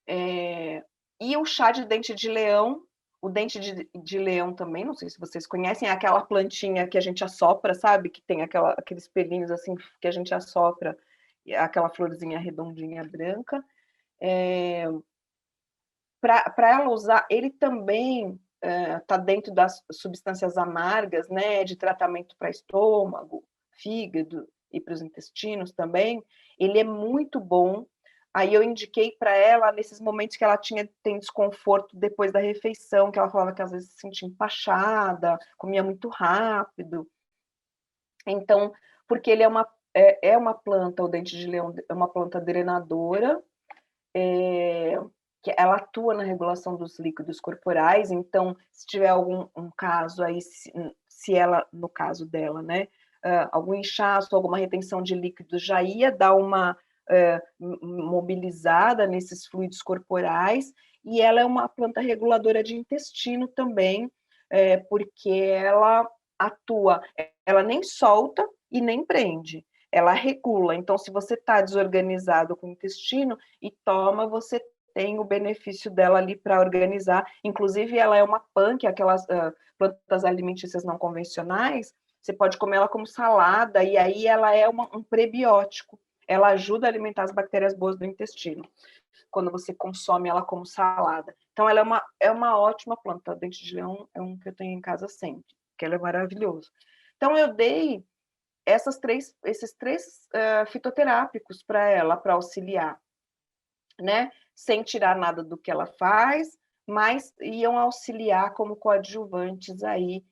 E o chá de dente de leão, o dente de leão também, não sei se vocês conhecem, é aquela plantinha que a gente assopra, sabe? Que tem aqueles pelinhos assim que a gente assopra, aquela florzinha redondinha branca. para ela usar, ele também está dentro das substâncias amargas, né, de tratamento para estômago, fígado e para os intestinos também. Ele é muito bom. Aí eu indiquei para ela nesses momentos que ela tem desconforto depois da refeição, que ela falava que às vezes se sentia empachada, comia muito rápido. Então, porque ele é uma planta, o dente de leão é uma planta drenadora, que ela atua na regulação dos líquidos corporais. Então, se tiver algum caso aí, se ela, no caso dela, né, algum inchaço, alguma retenção de líquidos, já ia dar uma mobilizada nesses fluidos corporais. E ela é uma planta reguladora de intestino também, porque ela atua, ela nem solta e nem prende, ela regula. Então, se você está desorganizado com o intestino e toma, você tem o benefício dela ali para organizar. Inclusive, ela é uma PAN, que é aquelas plantas alimentícias não convencionais. Você pode comer ela como salada, e aí ela é um prebiótico. Ela ajuda a alimentar as bactérias boas do intestino, quando você consome ela como salada. Então, ela é uma ótima planta. Dente de leão é um que eu tenho em casa sempre, que ela é maravilhoso. Então, eu dei esses três fitoterápicos para ela, para auxiliar, né? Sem tirar nada do que ela faz, mas iam auxiliar como coadjuvantes aí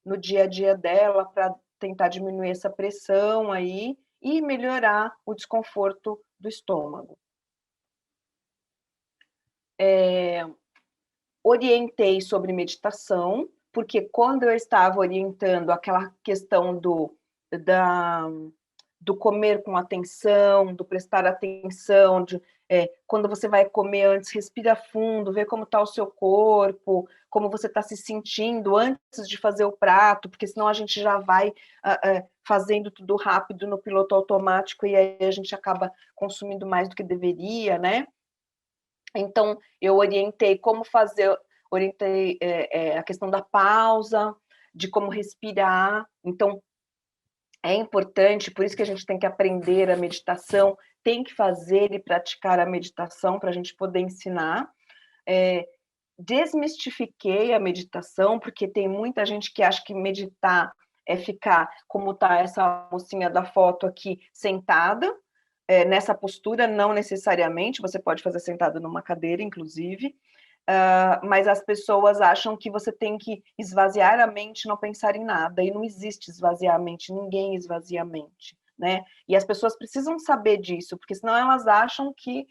no dia a dia dela, para tentar diminuir essa pressão aí e melhorar o desconforto do estômago. Orientei sobre meditação, porque quando eu estava orientando aquela questão do comer com atenção, do prestar atenção, quando você vai comer antes, respira fundo, vê como está o seu corpo, como você está se sentindo antes de fazer o prato, porque senão a gente já vai fazendo tudo rápido no piloto automático, e aí a gente acaba consumindo mais do que deveria, né? Então, eu orientei como fazer, orientei a questão da pausa, de como respirar. Então, é importante, por isso que a gente tem que aprender a meditação, tem que fazer e praticar a meditação para a gente poder ensinar. Desmistifiquei a meditação, porque tem muita gente que acha que meditar é ficar, como está essa mocinha da foto aqui, sentada, nessa postura. Não necessariamente, você pode fazer sentado numa cadeira, inclusive, mas as pessoas acham que você tem que esvaziar a mente, não pensar em nada, e não existe esvaziar a mente, ninguém esvazia a mente, né? E as pessoas precisam saber disso, porque senão elas acham que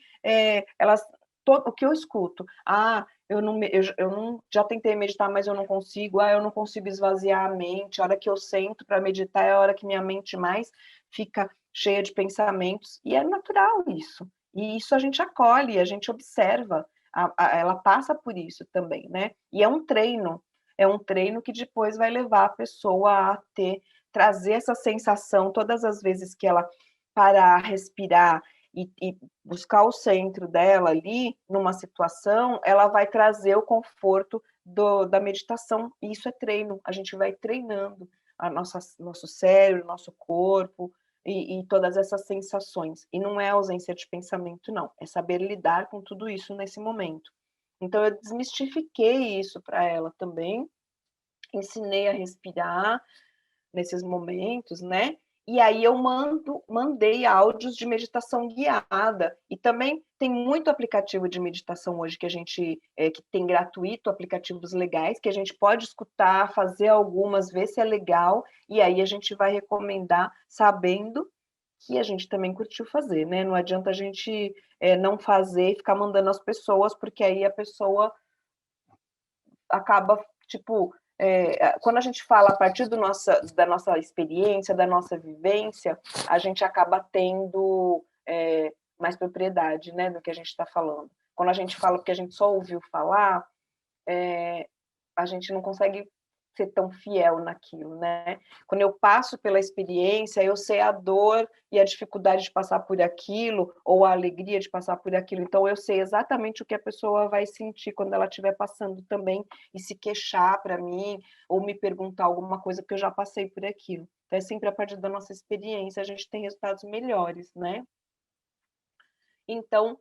o que eu escuto, eu não, já tentei meditar, mas eu não consigo, eu não consigo esvaziar a mente, a hora que eu sento para meditar é a hora que minha mente mais fica cheia de pensamentos, e é natural isso, e isso a gente acolhe, a gente observa, ela passa por isso também, né? E é um treino que depois vai levar a pessoa a trazer essa sensação todas as vezes que ela parar, respirar e buscar o centro dela ali, numa situação, ela vai trazer o conforto da meditação. E isso é treino, a gente vai treinando nosso cérebro, nosso corpo, e todas essas sensações. E não é ausência de pensamento, não. É saber lidar com tudo isso nesse momento. Então, eu desmistifiquei isso para ela também, ensinei a respirar nesses momentos, né? E aí eu mandei áudios de meditação guiada. E também tem muito aplicativo de meditação hoje que a gente que tem gratuito, aplicativos legais, que a gente pode escutar, fazer algumas, ver se é legal, e aí a gente vai recomendar, sabendo que a gente também curtiu fazer, né? Não adianta a gente não fazer e ficar mandando as pessoas, porque aí a pessoa acaba, tipo, quando a gente fala a partir da nossa experiência, da nossa vivência, a gente acaba tendo mais propriedade, né, do que a gente está falando. Quando a gente fala porque a gente só ouviu falar, a gente não consegue ser tão fiel naquilo, né? Quando eu passo pela experiência, eu sei a dor e a dificuldade de passar por aquilo, ou a alegria de passar por aquilo. Então, eu sei exatamente o que a pessoa vai sentir quando ela estiver passando também, e se queixar para mim, ou me perguntar alguma coisa, porque eu já passei por aquilo. Então, é sempre a partir da nossa experiência, a gente tem resultados melhores, né? Então,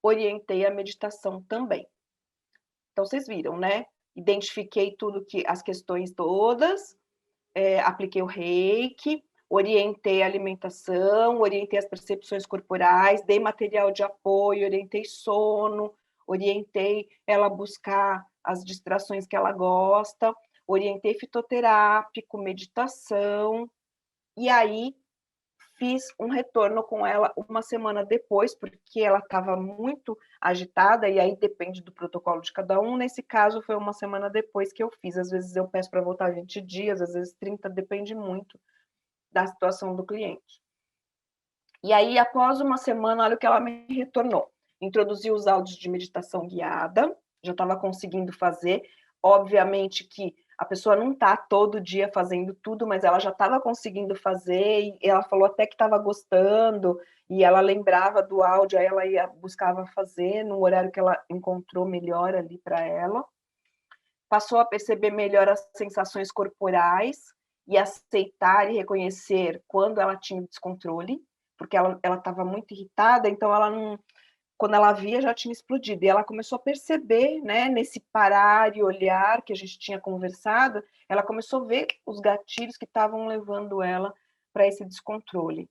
orientei a meditação também. Então, vocês viram, né? Identifiquei as questões todas, apliquei o reiki, orientei a alimentação, orientei as percepções corporais, dei material de apoio, orientei sono, orientei ela a buscar as distrações que ela gosta, orientei fitoterápico, meditação, e aí fiz um retorno com ela uma semana depois, porque ela estava muito agitada, e aí depende do protocolo de cada um. Nesse caso, foi uma semana depois que eu fiz. Às vezes eu peço para voltar 20 dias, às vezes 30, depende muito da situação do cliente. E aí, após uma semana, olha o que ela me retornou. Introduziu os áudios de meditação guiada, já estava conseguindo fazer. Obviamente que a pessoa não está todo dia fazendo tudo, mas ela já estava conseguindo fazer, e ela falou até que estava gostando, e ela lembrava do áudio, aí ela buscava fazer no horário que ela encontrou melhor ali para ela. Passou a perceber melhor as sensações corporais e aceitar e reconhecer quando ela tinha descontrole, porque ela estava muito irritada, então ela não, quando ela via, já tinha explodido. E ela começou a perceber, né, nesse parar e olhar que a gente tinha conversado, ela começou a ver os gatilhos que estavam levando ela para esse descontrole.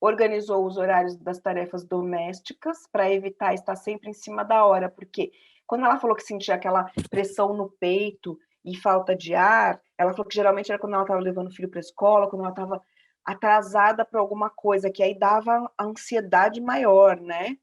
Organizou os horários das tarefas domésticas para evitar estar sempre em cima da hora, porque quando ela falou que sentia aquela pressão no peito e falta de ar, ela falou que geralmente era quando ela estava levando o filho para a escola, quando ela estava atrasada para alguma coisa, que aí dava a ansiedade maior, né?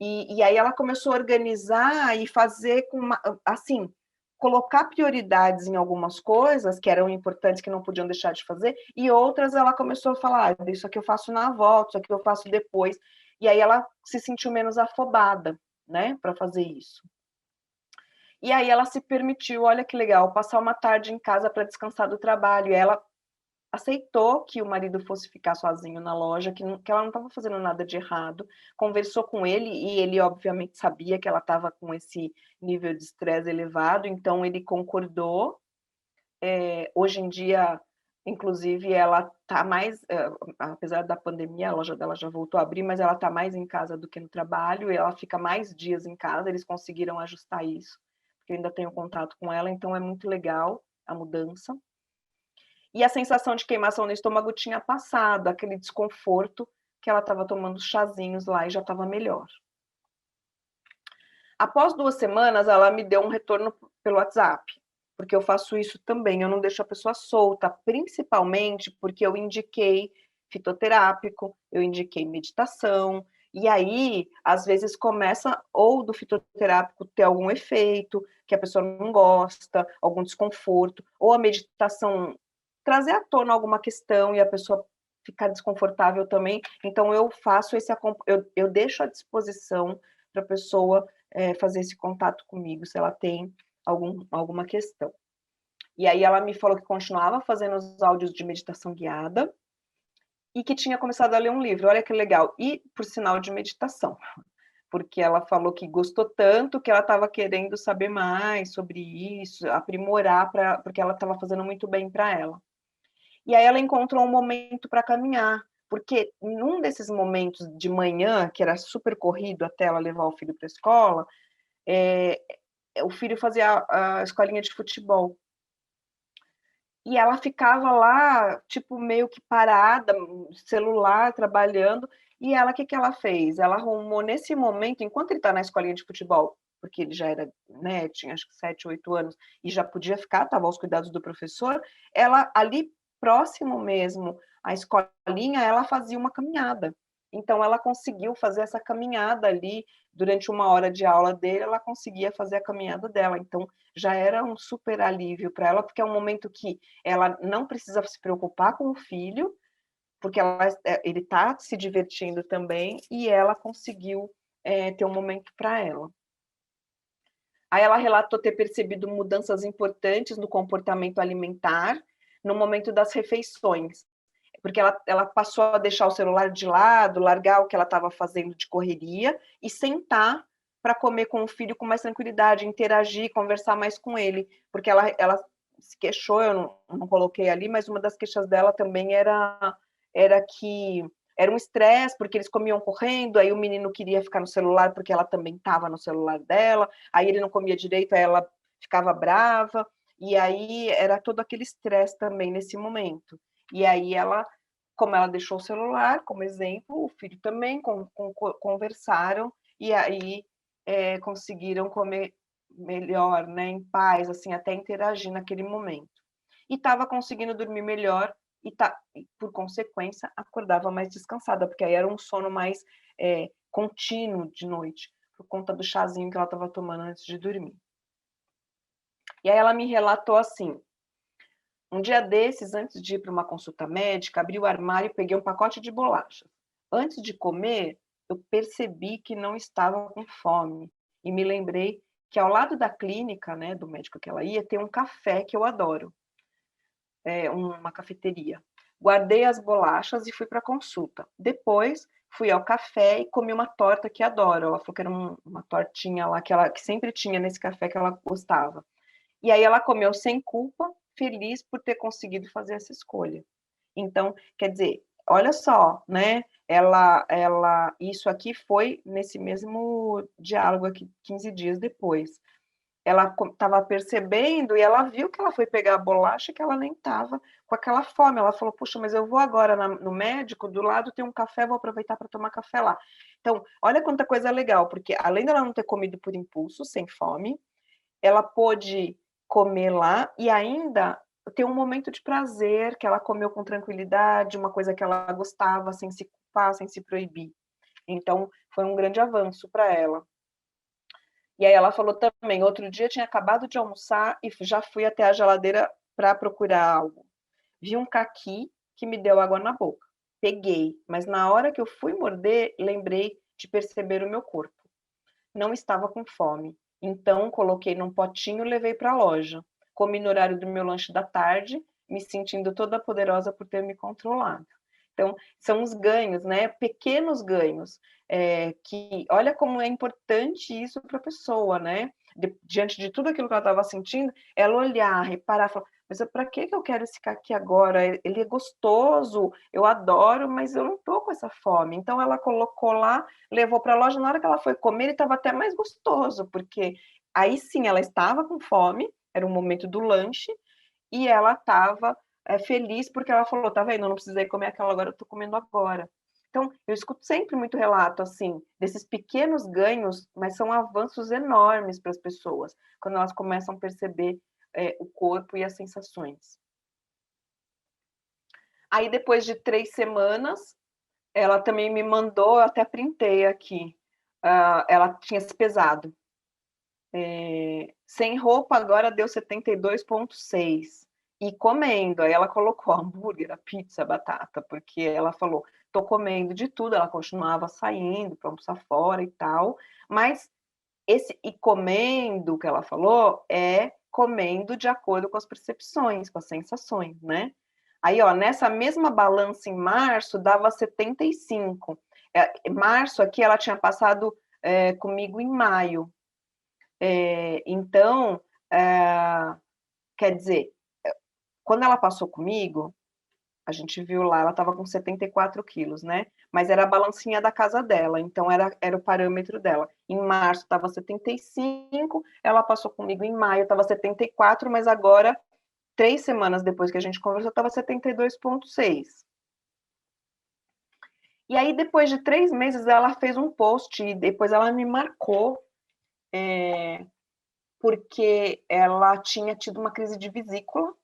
E aí ela começou a organizar e fazer com assim, colocar prioridades em algumas coisas que eram importantes, que não podiam deixar de fazer, e outras ela começou a falar, isso aqui eu faço na volta, isso aqui eu faço depois. E aí ela se sentiu menos afobada, né, para fazer isso. E aí ela se permitiu, olha que legal, passar uma tarde em casa para descansar do trabalho. E ela aceitou que o marido fosse ficar sozinho na loja, que ela não estava fazendo nada de errado, conversou com ele, e ele obviamente sabia que ela estava com esse nível de estresse elevado, então ele concordou. Hoje em dia, inclusive, ela está mais, apesar da pandemia, a loja dela já voltou a abrir, mas ela está mais em casa do que no trabalho, e ela fica mais dias em casa, eles conseguiram ajustar isso, porque eu ainda tenho contato com ela, então é muito legal a mudança. E a sensação de queimação no estômago tinha passado, aquele desconforto, que ela estava tomando chazinhos lá e já estava melhor. Após 2 semanas, ela me deu um retorno pelo WhatsApp, porque eu faço isso também, eu não deixo a pessoa solta, principalmente porque eu indiquei fitoterápico, eu indiquei meditação, e aí, às vezes, começa ou do fitoterápico ter algum efeito, que a pessoa não gosta, algum desconforto, ou a meditação trazer à tona alguma questão e a pessoa ficar desconfortável também. Então, eu faço eu deixo à disposição para a pessoa fazer esse contato comigo, se ela tem alguma questão. E aí ela me falou que continuava fazendo os áudios de meditação guiada e que tinha começado a ler um livro. Olha que legal. E por sinal de meditação, porque ela falou que gostou tanto que ela estava querendo saber mais sobre isso, aprimorar, porque ela estava fazendo muito bem para ela. E aí ela encontrou um momento para caminhar, porque num desses momentos de manhã, que era super corrido até ela levar o filho para a escola, o filho fazia a escolinha de futebol. E ela ficava lá, tipo, meio que parada, celular, trabalhando. E ela, o que ela fez? Ela arrumou nesse momento, enquanto ele está na escolinha de futebol, porque ele já era, né, tinha acho que 7, 8 anos, e já podia ficar, estava aos cuidados do professor, ela ali próximo mesmo à escolinha, ela fazia uma caminhada. Então ela conseguiu fazer essa caminhada ali, durante 1 hora de aula dele, ela conseguia fazer a caminhada dela. Então já era um super alívio para ela, porque é um momento que ela não precisa se preocupar com o filho, porque ele está se divertindo também, e ela conseguiu ter um momento para ela. Aí ela relatou ter percebido mudanças importantes no comportamento alimentar no momento das refeições, porque ela passou a deixar o celular de lado, largar o que ela estava fazendo de correria e sentar para comer com o filho com mais tranquilidade, interagir, conversar mais com ele, porque ela se queixou, eu não coloquei ali, mas uma das queixas dela também era que era um estresse, porque eles comiam correndo, aí o menino queria ficar no celular porque ela também estava no celular dela, aí ele não comia direito, aí ela ficava brava, e aí era todo aquele estresse também nesse momento. E aí ela, como ela deixou o celular, como exemplo, o filho também conversaram, e aí conseguiram comer melhor, né, em paz, assim, até interagir naquele momento. E estava conseguindo dormir melhor e, por consequência, acordava mais descansada, porque aí era um sono mais contínuo de noite, por conta do chazinho que ela estava tomando antes de dormir. E aí ela me relatou assim: um dia desses, antes de ir para uma consulta médica, abri o armário e peguei um pacote de bolachas. Antes de comer, eu percebi que não estava com fome e me lembrei que ao lado da clínica, né, do médico que ela ia, tem um café que eu adoro, uma cafeteria. Guardei as bolachas e fui para a consulta. Depois, fui ao café e comi uma torta que adoro. Ela falou que era uma tortinha lá que sempre tinha nesse café que ela gostava. E aí ela comeu sem culpa, feliz por ter conseguido fazer essa escolha. Então, quer dizer, olha só, né? Isso aqui foi nesse mesmo diálogo aqui, 15 dias depois. Ela estava percebendo e ela viu que ela foi pegar a bolacha que ela nem estava com aquela fome. Ela falou: puxa, mas eu vou agora no médico, do lado tem um café, vou aproveitar para tomar café lá. Então, olha quanta coisa legal, porque além dela não ter comido por impulso, sem fome, ela pôde comer lá e ainda ter um momento de prazer, que ela comeu com tranquilidade, uma coisa que ela gostava, sem se culpar, sem se proibir. Então, foi um grande avanço para ela. E aí ela falou também: outro dia tinha acabado de almoçar e já fui até a geladeira para procurar algo. Vi um caqui que me deu água na boca. Peguei, mas na hora que eu fui morder, lembrei de perceber o meu corpo. Não estava com fome. Então, coloquei num potinho e levei para a loja. Comi no horário do meu lanche da tarde, me sentindo toda poderosa por ter me controlado. Então, são os ganhos, né? Pequenos ganhos, que olha como é importante isso para a pessoa, né? Diante de tudo aquilo que ela estava sentindo, ela olhar, reparar, falar: mas para que eu quero esse caqui agora? Ele é gostoso, eu adoro, mas eu não estou com essa fome. Então, ela colocou lá, levou para a loja, na hora que ela foi comer, ele estava até mais gostoso, porque aí sim ela estava com fome, era o momento do lanche, e ela estava feliz porque ela falou: tá vendo, eu não precisei comer aquela agora, eu estou comendo agora. Então, eu escuto sempre muito relato, assim, desses pequenos ganhos, mas são avanços enormes para as pessoas, quando elas começam a perceber o corpo e as sensações. Aí, depois de 3 semanas, ela também me mandou, eu até printei aqui, ela tinha se pesado. Sem roupa agora deu 72,6. E comendo, aí ela colocou hambúrguer, a pizza, a batata, porque ela falou: tô comendo de tudo, ela continuava saindo para almoçar fora e tal, mas esse e comendo que ela falou é comendo de acordo com as percepções, com as sensações, né? Aí, ó, nessa mesma balança em março dava 75. Março aqui ela tinha passado comigo em maio. Então, quer dizer, quando ela passou comigo, a gente viu lá, ela estava com 74 quilos, né? Mas era a balancinha da casa dela, então era o parâmetro dela. Em março estava 75, ela passou comigo em maio, estava 74, mas agora, 3 semanas depois que a gente conversou, estava 72,6. E aí, depois de 3 meses, ela fez um post e depois ela me marcou, porque ela tinha tido uma crise de vesícula,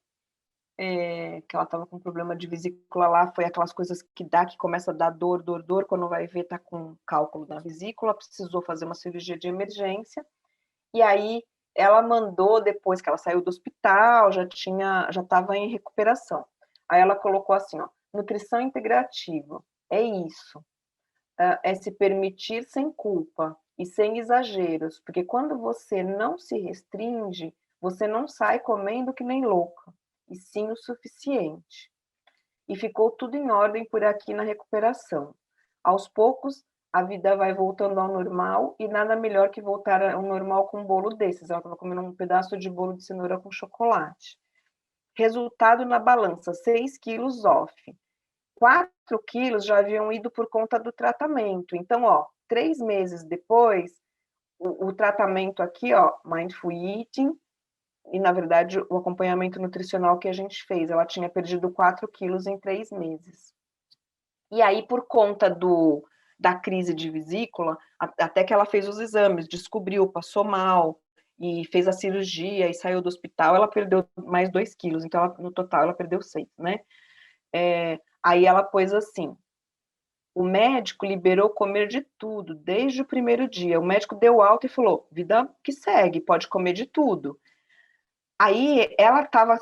que ela estava com problema de vesícula lá, foi aquelas coisas que dá, que começa a dar dor, dor, dor, quando vai ver tá com cálculo na vesícula, precisou fazer uma cirurgia de emergência, e aí ela mandou, depois que ela saiu do hospital, já estava em recuperação. Aí ela colocou assim, ó: nutrição integrativa, é isso, é se permitir sem culpa e sem exageros, porque quando você não se restringe, você não sai comendo que nem louca, e sim o suficiente. E ficou tudo em ordem por aqui na recuperação. Aos poucos, a vida vai voltando ao normal e nada melhor que voltar ao normal com um bolo desses. Ela estava comendo um pedaço de bolo de cenoura com chocolate. Resultado na balança: 6 quilos off. 4 quilos já haviam ido por conta do tratamento. Então, ó, 3 meses depois, o tratamento aqui, ó, Mindful Eating, e na verdade o acompanhamento nutricional que a gente fez, ela tinha perdido 4 quilos em 3 meses. E aí, por conta da crise de vesícula, até que ela fez os exames, descobriu, passou mal, e fez a cirurgia e saiu do hospital, ela perdeu mais 2 quilos, então ela, no total ela perdeu 6, né? Aí ela pôs assim, o médico liberou comer de tudo, desde o primeiro dia. O médico deu alta e falou, vida que segue, pode comer de tudo. Aí ela estava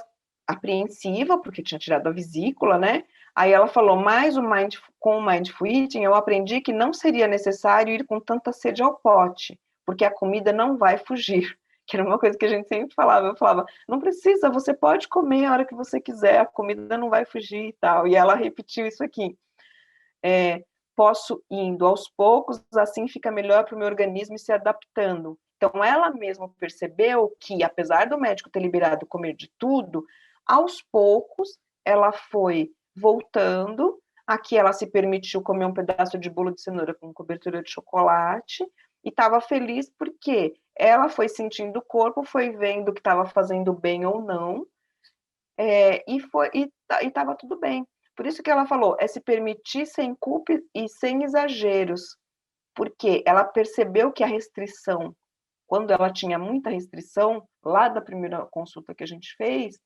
apreensiva, porque tinha tirado a vesícula, né? Aí ela falou, mas com o Mindful Eating eu aprendi que não seria necessário ir com tanta sede ao pote, porque a comida não vai fugir. Que era uma coisa que a gente sempre falava. Eu falava, não precisa, você pode comer a hora que você quiser, a comida não vai fugir e tal. E ela repetiu isso aqui. Posso indo aos poucos, assim fica melhor para o meu organismo ir se adaptando. Então, ela mesma percebeu que, apesar do médico ter liberado comer de tudo, aos poucos ela foi voltando. Aqui ela se permitiu comer um pedaço de bolo de cenoura com cobertura de chocolate e estava feliz porque ela foi sentindo o corpo, foi vendo que estava fazendo bem ou não, e estava tudo bem. Por isso que ela falou, se permitir sem culpa e sem exageros, porque ela percebeu que a restrição, quando ela tinha muita restrição, lá da primeira consulta que a gente fez,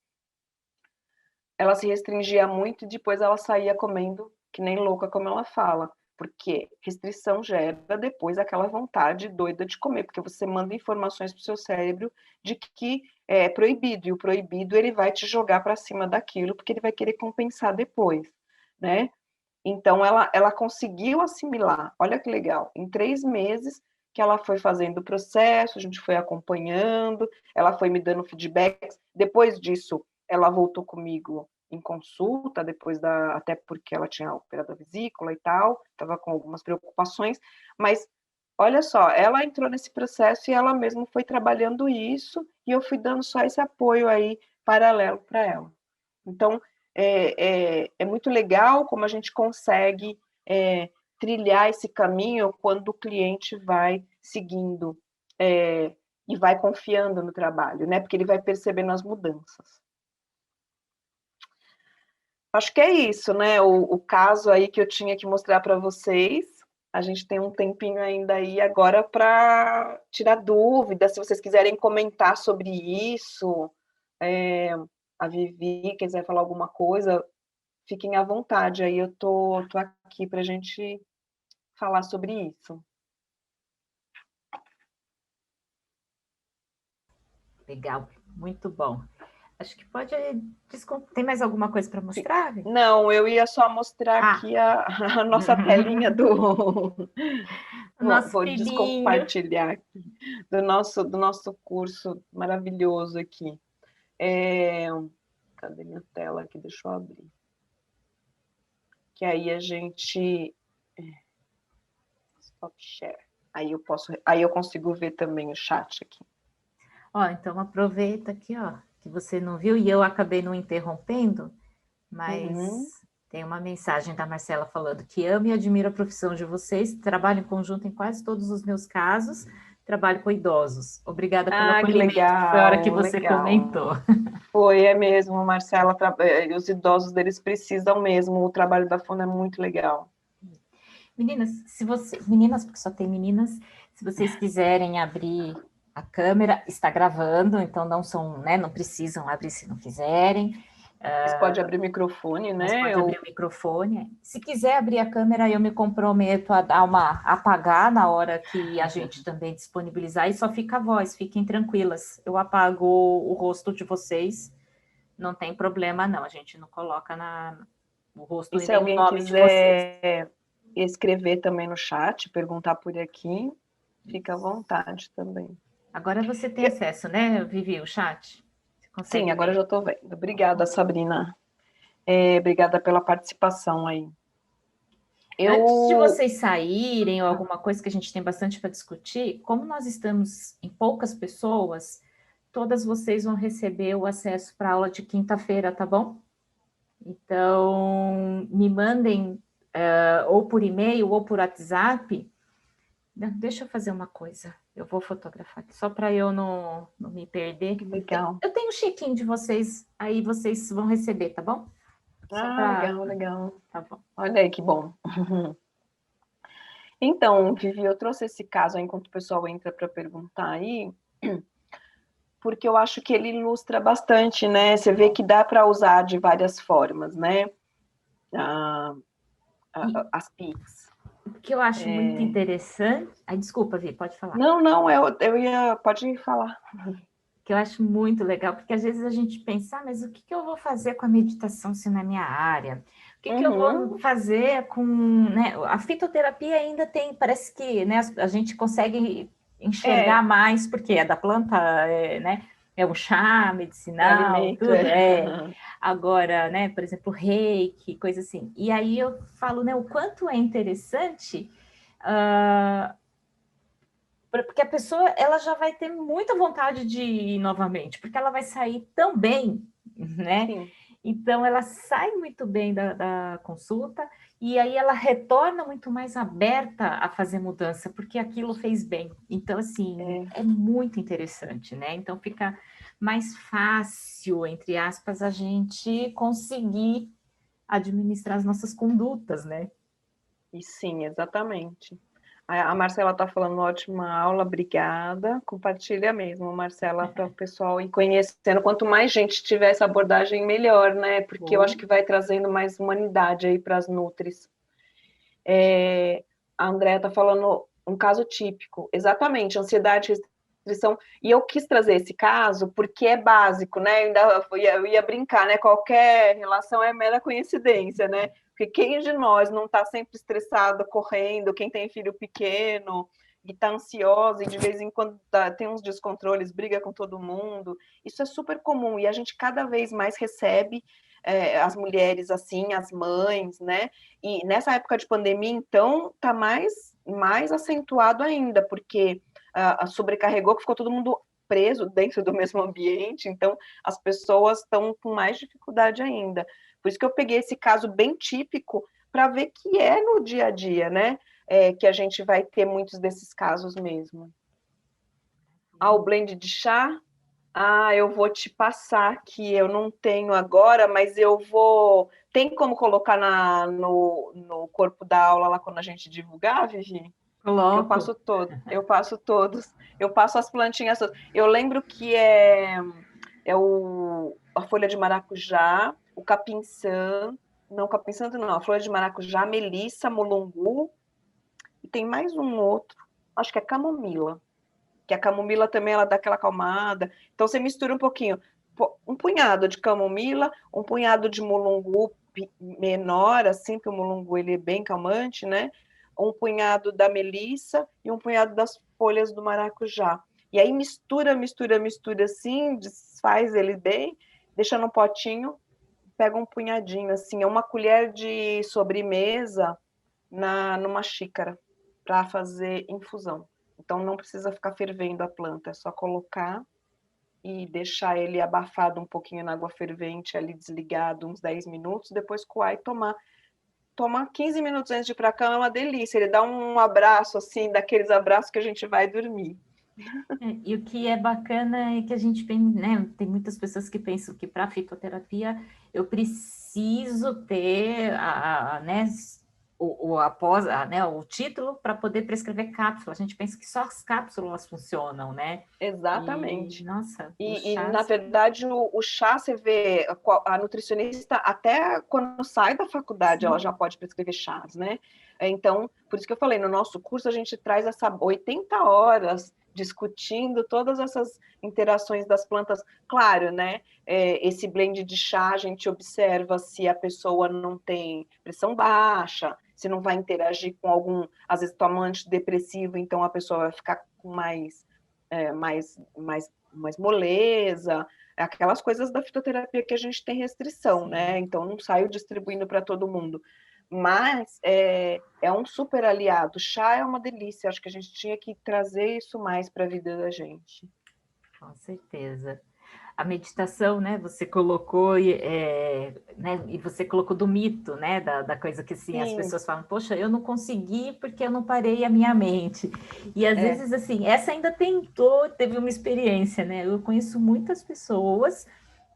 ela se restringia muito e depois ela saía comendo que nem louca, como ela fala, porque restrição gera depois aquela vontade doida de comer, porque você manda informações para o seu cérebro de que é proibido, e o proibido ele vai te jogar para cima daquilo, porque ele vai querer compensar depois, né? Então ela conseguiu assimilar, olha que legal, em 3 meses que ela foi fazendo o processo, a gente foi acompanhando, ela foi me dando feedbacks, depois disso ela voltou comigo em consulta, até porque ela tinha operado a vesícula e tal, estava com algumas preocupações, mas olha só, ela entrou nesse processo e ela mesma foi trabalhando isso, e eu fui dando só esse apoio aí paralelo para ela. Então, é muito legal como a gente consegue trilhar esse caminho quando o cliente vai seguindo e vai confiando no trabalho, né? Porque ele vai percebendo as mudanças. Acho que é isso, né? O caso aí que eu tinha que mostrar para vocês. A gente tem um tempinho ainda aí agora para tirar dúvidas, se vocês quiserem comentar sobre isso, a Vivi quiser falar alguma coisa, fiquem à vontade. Aí eu tô aqui para a gente falar sobre isso. Legal, muito bom. Acho que pode. Tem mais alguma coisa para mostrar? Não, eu ia só mostrar aqui a nossa telinha do. Nosso Vou filhinho. descompartilhar aqui do nosso curso maravilhoso aqui. Cadê minha tela aqui? Deixa eu abrir. Que aí a gente. Stop share. Aí eu consigo ver também o chat aqui. Ó, então aproveita aqui, ó, que você não viu e eu acabei não interrompendo, mas tem uma mensagem da Marcela falando que amo e admiro a profissão de vocês, trabalho em conjunto em quase todos os meus casos, trabalho com idosos. Obrigada pelo acolhimento, que legal, foi a hora que você legal. comentou. Foi, é mesmo, Marcela, os idosos deles precisam mesmo, o trabalho da FUNA é muito legal. Meninas, porque só tem meninas, se vocês quiserem abrir a câmera, está gravando, então não são, né, não precisam abrir se não quiserem. Mas pode abrir o microfone, né? Mas pode abrir o microfone. Se quiser abrir a câmera, eu me comprometo a dar apagar na hora que a gente também disponibilizar, e só fica a voz, fiquem tranquilas. Eu apago o rosto de vocês, não tem problema não, a gente não coloca o rosto e nem o nome de vocês. Escrever também no chat, perguntar por aqui, fica à vontade também. Agora você tem acesso, né, Vivi, o chat? Sim, agora eu já estou vendo. Obrigada, Sabrina. Obrigada pela participação aí. Antes de vocês saírem ou alguma coisa que a gente tem bastante para discutir, como nós estamos em poucas pessoas, todas vocês vão receber o acesso para a aula de quinta-feira, tá bom? Então, me mandem ou por e-mail ou por WhatsApp. Deixa eu fazer uma coisa. Eu vou fotografar aqui, só para eu não me perder. Legal. Eu tenho o check-in de vocês, aí vocês vão receber, tá bom? Só Ah, para. legal, legal. Tá bom. Olha aí que bom. Então, Vivi, eu trouxe esse caso aí enquanto o pessoal entra para perguntar aí, porque eu acho que ele ilustra bastante, né? Você vê que dá para usar de várias formas, né? Ah, as PICs. O que eu acho muito interessante. Ai, desculpa, Vi, pode falar. Não, não, eu ia. Pode falar. Que eu acho muito legal, porque às vezes a gente pensa, mas o que eu vou fazer com a meditação se na minha área? O que eu vou fazer com, né? A fitoterapia ainda tem, parece que, né, a gente consegue enxergar mais, porque é da planta, né? É um chá medicinal, Alimento, tudo, Agora, né, por exemplo, reiki, coisa assim. E aí eu falo, né, o quanto é interessante porque a pessoa ela já vai ter muita vontade de ir novamente, porque ela vai sair tão bem, né? Sim. Então ela sai muito bem da consulta e aí ela retorna muito mais aberta a fazer mudança, porque aquilo fez bem. Então, assim, é muito interessante, né? Então fica mais fácil, entre aspas, a gente conseguir administrar as nossas condutas, né? E sim, exatamente. A Marcela está falando ótima aula, obrigada. Compartilha mesmo, Marcela, para o pessoal ir conhecendo. Quanto mais gente tiver essa abordagem, melhor, né? Porque eu acho que vai trazendo mais humanidade aí para as nutris. A Andrea está falando um caso típico, exatamente, ansiedade, restrição. E eu quis trazer esse caso porque é básico, né? Eu ia brincar, né? Qualquer relação é mera coincidência, né? Porque quem de nós não está sempre estressado, correndo, quem tem filho pequeno e está ansiosa e de vez em quando tem uns descontroles, briga com todo mundo, isso é super comum e a gente cada vez mais recebe as mulheres assim, as mães, né? E nessa época de pandemia, então, tá mais acentuado ainda, porque sobrecarregou, que ficou todo mundo preso dentro do mesmo ambiente, então as pessoas estão com mais dificuldade ainda. Por isso que eu peguei esse caso bem típico para ver que é no dia a dia, né? Que a gente vai ter muitos desses casos mesmo. O blend de chá, eu vou te passar que eu não tenho agora, mas eu vou. Tem como colocar no corpo da aula lá quando a gente divulgar, Vivi? Que Coloco. eu passo todos, eu passo as plantinhas todas. Eu lembro que a folha de maracujá, o capim santo não, a folha de maracujá, melissa, mulungu, e tem mais um outro, acho que é camomila, que a camomila também ela dá aquela acalmada. Então você mistura um pouquinho, um punhado de camomila, um punhado de mulungu menor, assim, que o mulungu ele é bem calmante, né? Um punhado da melissa e um punhado das folhas do maracujá. E aí mistura, mistura, mistura assim, desfaz ele bem, deixa no potinho, pega um punhadinho, assim, é uma colher de sobremesa numa xícara para fazer infusão. Então não precisa ficar fervendo a planta, é só colocar e deixar ele abafado um pouquinho na água fervente, ali desligado uns 10 minutos, depois coar e tomar. Tomar 15 minutos antes de ir para a cama é uma delícia, ele dá um abraço assim, daqueles abraços que a gente vai dormir. E o que é bacana é que a gente tem, né, tem muitas pessoas que pensam que para fitoterapia eu preciso ter né, o título para poder prescrever cápsula. A gente pensa que só as cápsulas funcionam, né? E, Exatamente. nossa, os E na chás. verdade, o chá, você vê, a nutricionista, até quando sai da faculdade, ela já pode prescrever chás, né? Então, por isso que eu falei, no nosso curso a gente traz 80 horas discutindo todas essas interações das plantas. Claro, né? Esse blend de chá, a gente observa se a pessoa não tem pressão baixa, se não vai interagir com algum, às vezes toma antidepressivo, então a pessoa vai ficar com mais moleza, aquelas coisas da fitoterapia que a gente tem restrição, Sim. né? Então não saio distribuindo para todo mundo. Mas é um super aliado. Chá é uma delícia. Acho que a gente tinha que trazer isso mais para a vida da gente. Com certeza. a meditação, né? Você colocou, né? E você colocou do mito, né? Da coisa que assim, as Sim, pessoas falam, poxa, eu não consegui porque eu não parei a minha mente. E às vezes, assim, essa ainda tentou, teve uma experiência, né? Eu conheço muitas pessoas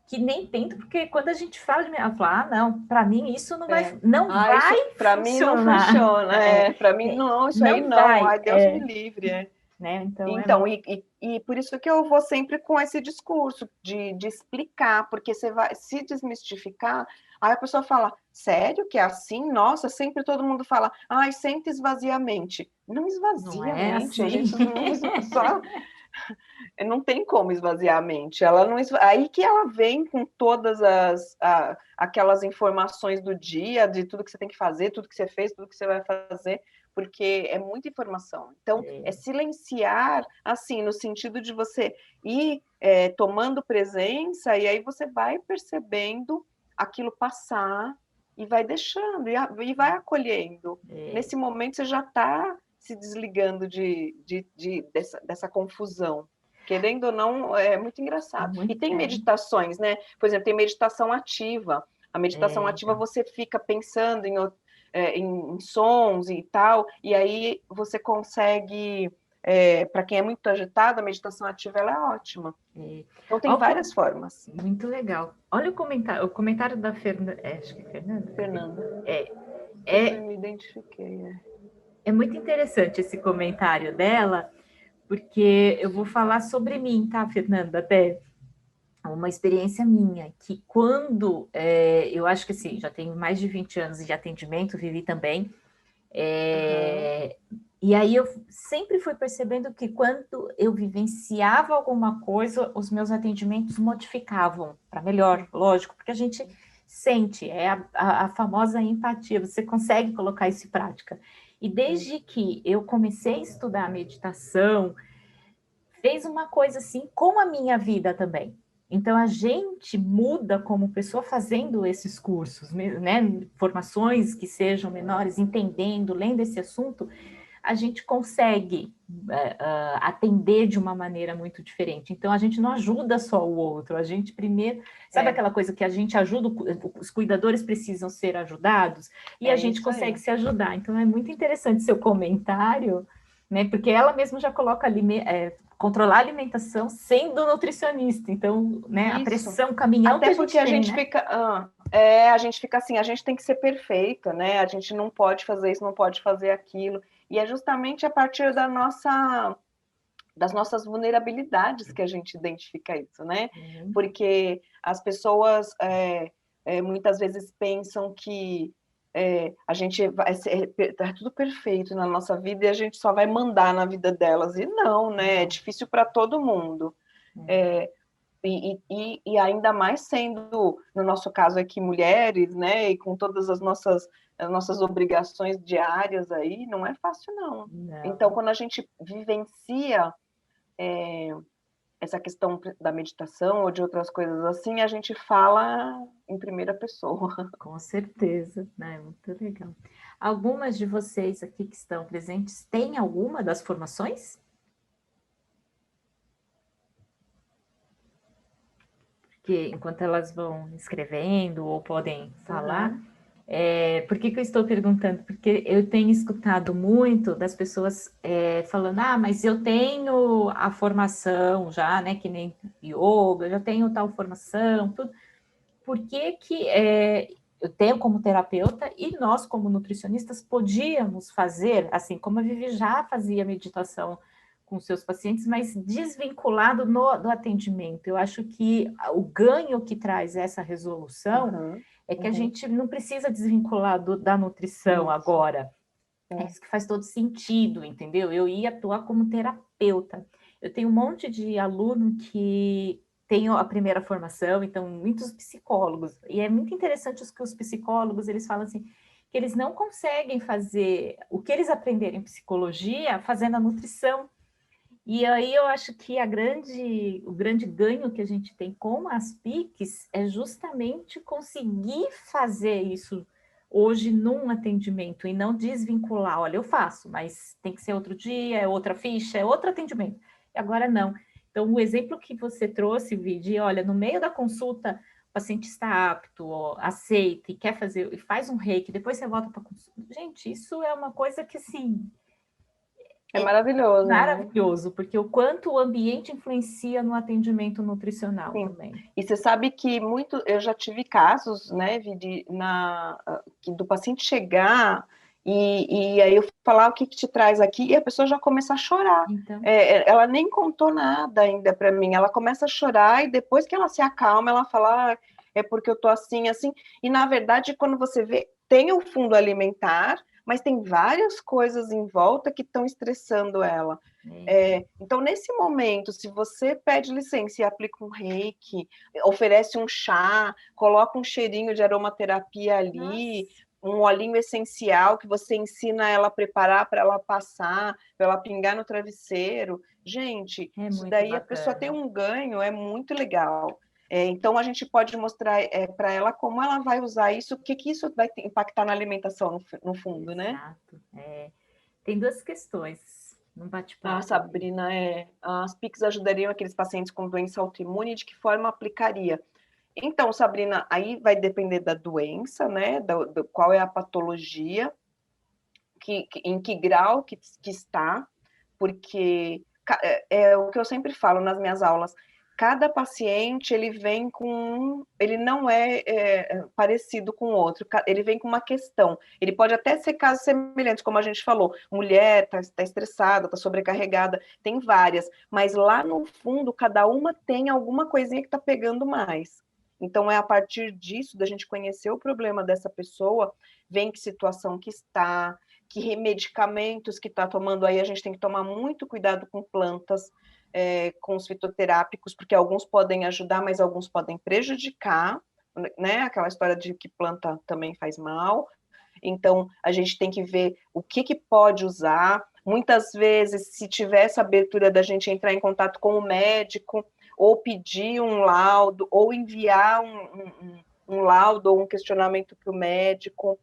que nem tentam, porque quando a gente fala de ela fala, não, para mim isso não Ah, isso vai para mim não funcionar. funciona. Para mim não, isso aí Não não. vai, Ai, Deus me livre. né? Então é Então, e por isso que eu vou sempre com esse discurso de explicar, porque você vai se desmistificar, aí a pessoa fala, sério que é assim? Nossa, sempre todo mundo fala, ai, senta esvazia a mente. Não não esvazia a é mente, a assim. gente não, só não tem como esvaziar a mente. Ela não aí que ela vem com todas aquelas informações do dia, de tudo que você tem que fazer, tudo que você fez, tudo que você vai fazer, porque é muita informação. Então, é silenciar, assim, no sentido de você ir tomando presença, e aí você vai percebendo aquilo passar e vai deixando, e vai acolhendo. Nesse momento, você já está se desligando dessa confusão. Querendo ou não, é muito engraçado. E tem meditações, né? Por exemplo, tem meditação ativa. A meditação ativa Então. você fica pensando em sons e tal, e aí você consegue. Para quem é muito agitado, a meditação ativa ela é ótima. Então tem várias formas. Muito legal. Olha o comentário da Fernanda. Acho que é Fernanda. Fernanda. É, Me identifiquei. é muito interessante esse comentário dela, porque eu vou falar sobre mim, tá, Fernanda? Até uma experiência minha, que quando eu acho que assim, já tenho mais de 20 anos de atendimento, vivi também. E aí eu sempre fui percebendo que quando eu vivenciava alguma coisa, os meus atendimentos modificavam para melhor, lógico, porque a gente sente, é a famosa empatia, você consegue colocar isso em prática. E desde que eu comecei a estudar meditação, fez uma coisa assim com a minha vida também. Então a gente muda como pessoa fazendo esses cursos, né? Formações que sejam menores, entendendo, lendo esse assunto, a gente consegue atender de uma maneira muito diferente. Então, a gente não ajuda só o outro, a gente primeiro... Sabe aquela coisa que a gente ajuda, os cuidadores precisam ser ajudados, e a gente consegue se ajudar. Então, é muito interessante seu comentário, né? Porque ela mesma já coloca ali, controlar a alimentação sendo nutricionista. Então, né, a pressão, caminhão até que a porque gente a tem, gente né? fica... a gente fica assim, a gente tem que ser perfeita, né? A gente não pode fazer isso, não pode fazer aquilo. E é justamente a partir das nossas vulnerabilidades que a gente identifica isso, né? Porque as pessoas muitas vezes pensam que a gente vai tá tudo perfeito na nossa vida e a gente só vai mandar na vida delas. E não, né? É difícil para todo mundo. E ainda mais sendo, no nosso caso aqui, mulheres, né? E com todas as nossas obrigações diárias aí, não é fácil, não. Então, quando a gente vivencia essa questão da meditação ou de outras coisas assim, a gente fala em primeira pessoa. Com certeza, né? Muito legal. Algumas de vocês aqui que estão presentes têm alguma das formações? Porque enquanto elas vão escrevendo ou podem falar, por que eu estou perguntando? Porque eu tenho escutado muito das pessoas falando, mas eu tenho a formação já, né? Que nem yoga, eu já tenho tal formação, tudo. Por que eu tenho como terapeuta e nós, como nutricionistas, podíamos fazer, assim como a Vivi já fazia meditação com seus pacientes, mas desvinculado do atendimento. Eu acho que o ganho que traz essa resolução é que a gente não precisa desvincular da nutrição agora. É isso que faz todo sentido, entendeu? Eu ia atuar como terapeuta. Eu tenho um monte de aluno que tem a primeira formação, então muitos psicólogos. E é muito interessante que os psicólogos, eles falam assim, que eles não conseguem fazer o que eles aprenderam em psicologia fazendo a nutrição. E aí eu acho que o grande ganho que a gente tem com as PICs é justamente conseguir fazer isso hoje num atendimento e não desvincular. Olha, eu faço, mas tem que ser outro dia, é outra ficha, é outro atendimento. E agora não. Então, o exemplo que você trouxe, Vidi, olha, no meio da consulta, o paciente está apto, ó, aceita e quer fazer, e faz um reiki, depois você volta para consulta. Gente, isso é uma coisa que, assim, É é maravilhoso, né? maravilhoso, porque o quanto o ambiente influencia no atendimento nutricional Sim. também. E você sabe que eu já tive casos, né, Vidi, do paciente chegar e aí eu falar o que te traz aqui e a pessoa já começa a chorar. Então, Ela nem contou nada ainda para mim. Ela começa a chorar e depois que ela se acalma, ela fala, é porque eu tô assim, assim. E na verdade, quando você vê, tem o fundo alimentar, mas tem várias coisas em volta que estão estressando ela. Então, nesse momento, se você pede licença e aplica um reiki, oferece um chá, coloca um cheirinho de aromaterapia ali, nossa, um olhinho essencial que você ensina ela a preparar para ela passar, para ela pingar no travesseiro. Gente, é isso muito daí a pessoa tem bacana. um ganho, é muito legal. Então, a gente pode mostrar para ela como ela vai usar isso, o que isso vai impactar na alimentação, no fundo, né? Exato. Tem duas questões num Ah, bate-papo aqui. Sabrina, as PICs ajudariam aqueles pacientes com doença autoimune, de que forma aplicaria? Então, Sabrina, aí vai depender da doença, né? Qual é a patologia, em que grau que está, porque é o que eu sempre falo nas minhas aulas. Cada paciente ele não é parecido com o outro, ele vem com uma questão. Ele pode até ser casos semelhantes, como a gente falou, mulher está estressada, está sobrecarregada, tem várias, mas lá no fundo cada uma tem alguma coisinha que está pegando mais. Então é a partir disso da gente conhecer o problema dessa pessoa, ver em que situação que está, que medicamentos que está tomando. Aí a gente tem que tomar muito cuidado com plantas, com os fitoterápicos, porque alguns podem ajudar, mas alguns podem prejudicar, né? Aquela história de que planta também faz mal. Então, a gente tem que ver o que pode usar. Muitas vezes, se tiver essa abertura da gente entrar em contato com o médico, ou pedir um laudo, ou enviar um laudo ou um questionamento para o médico,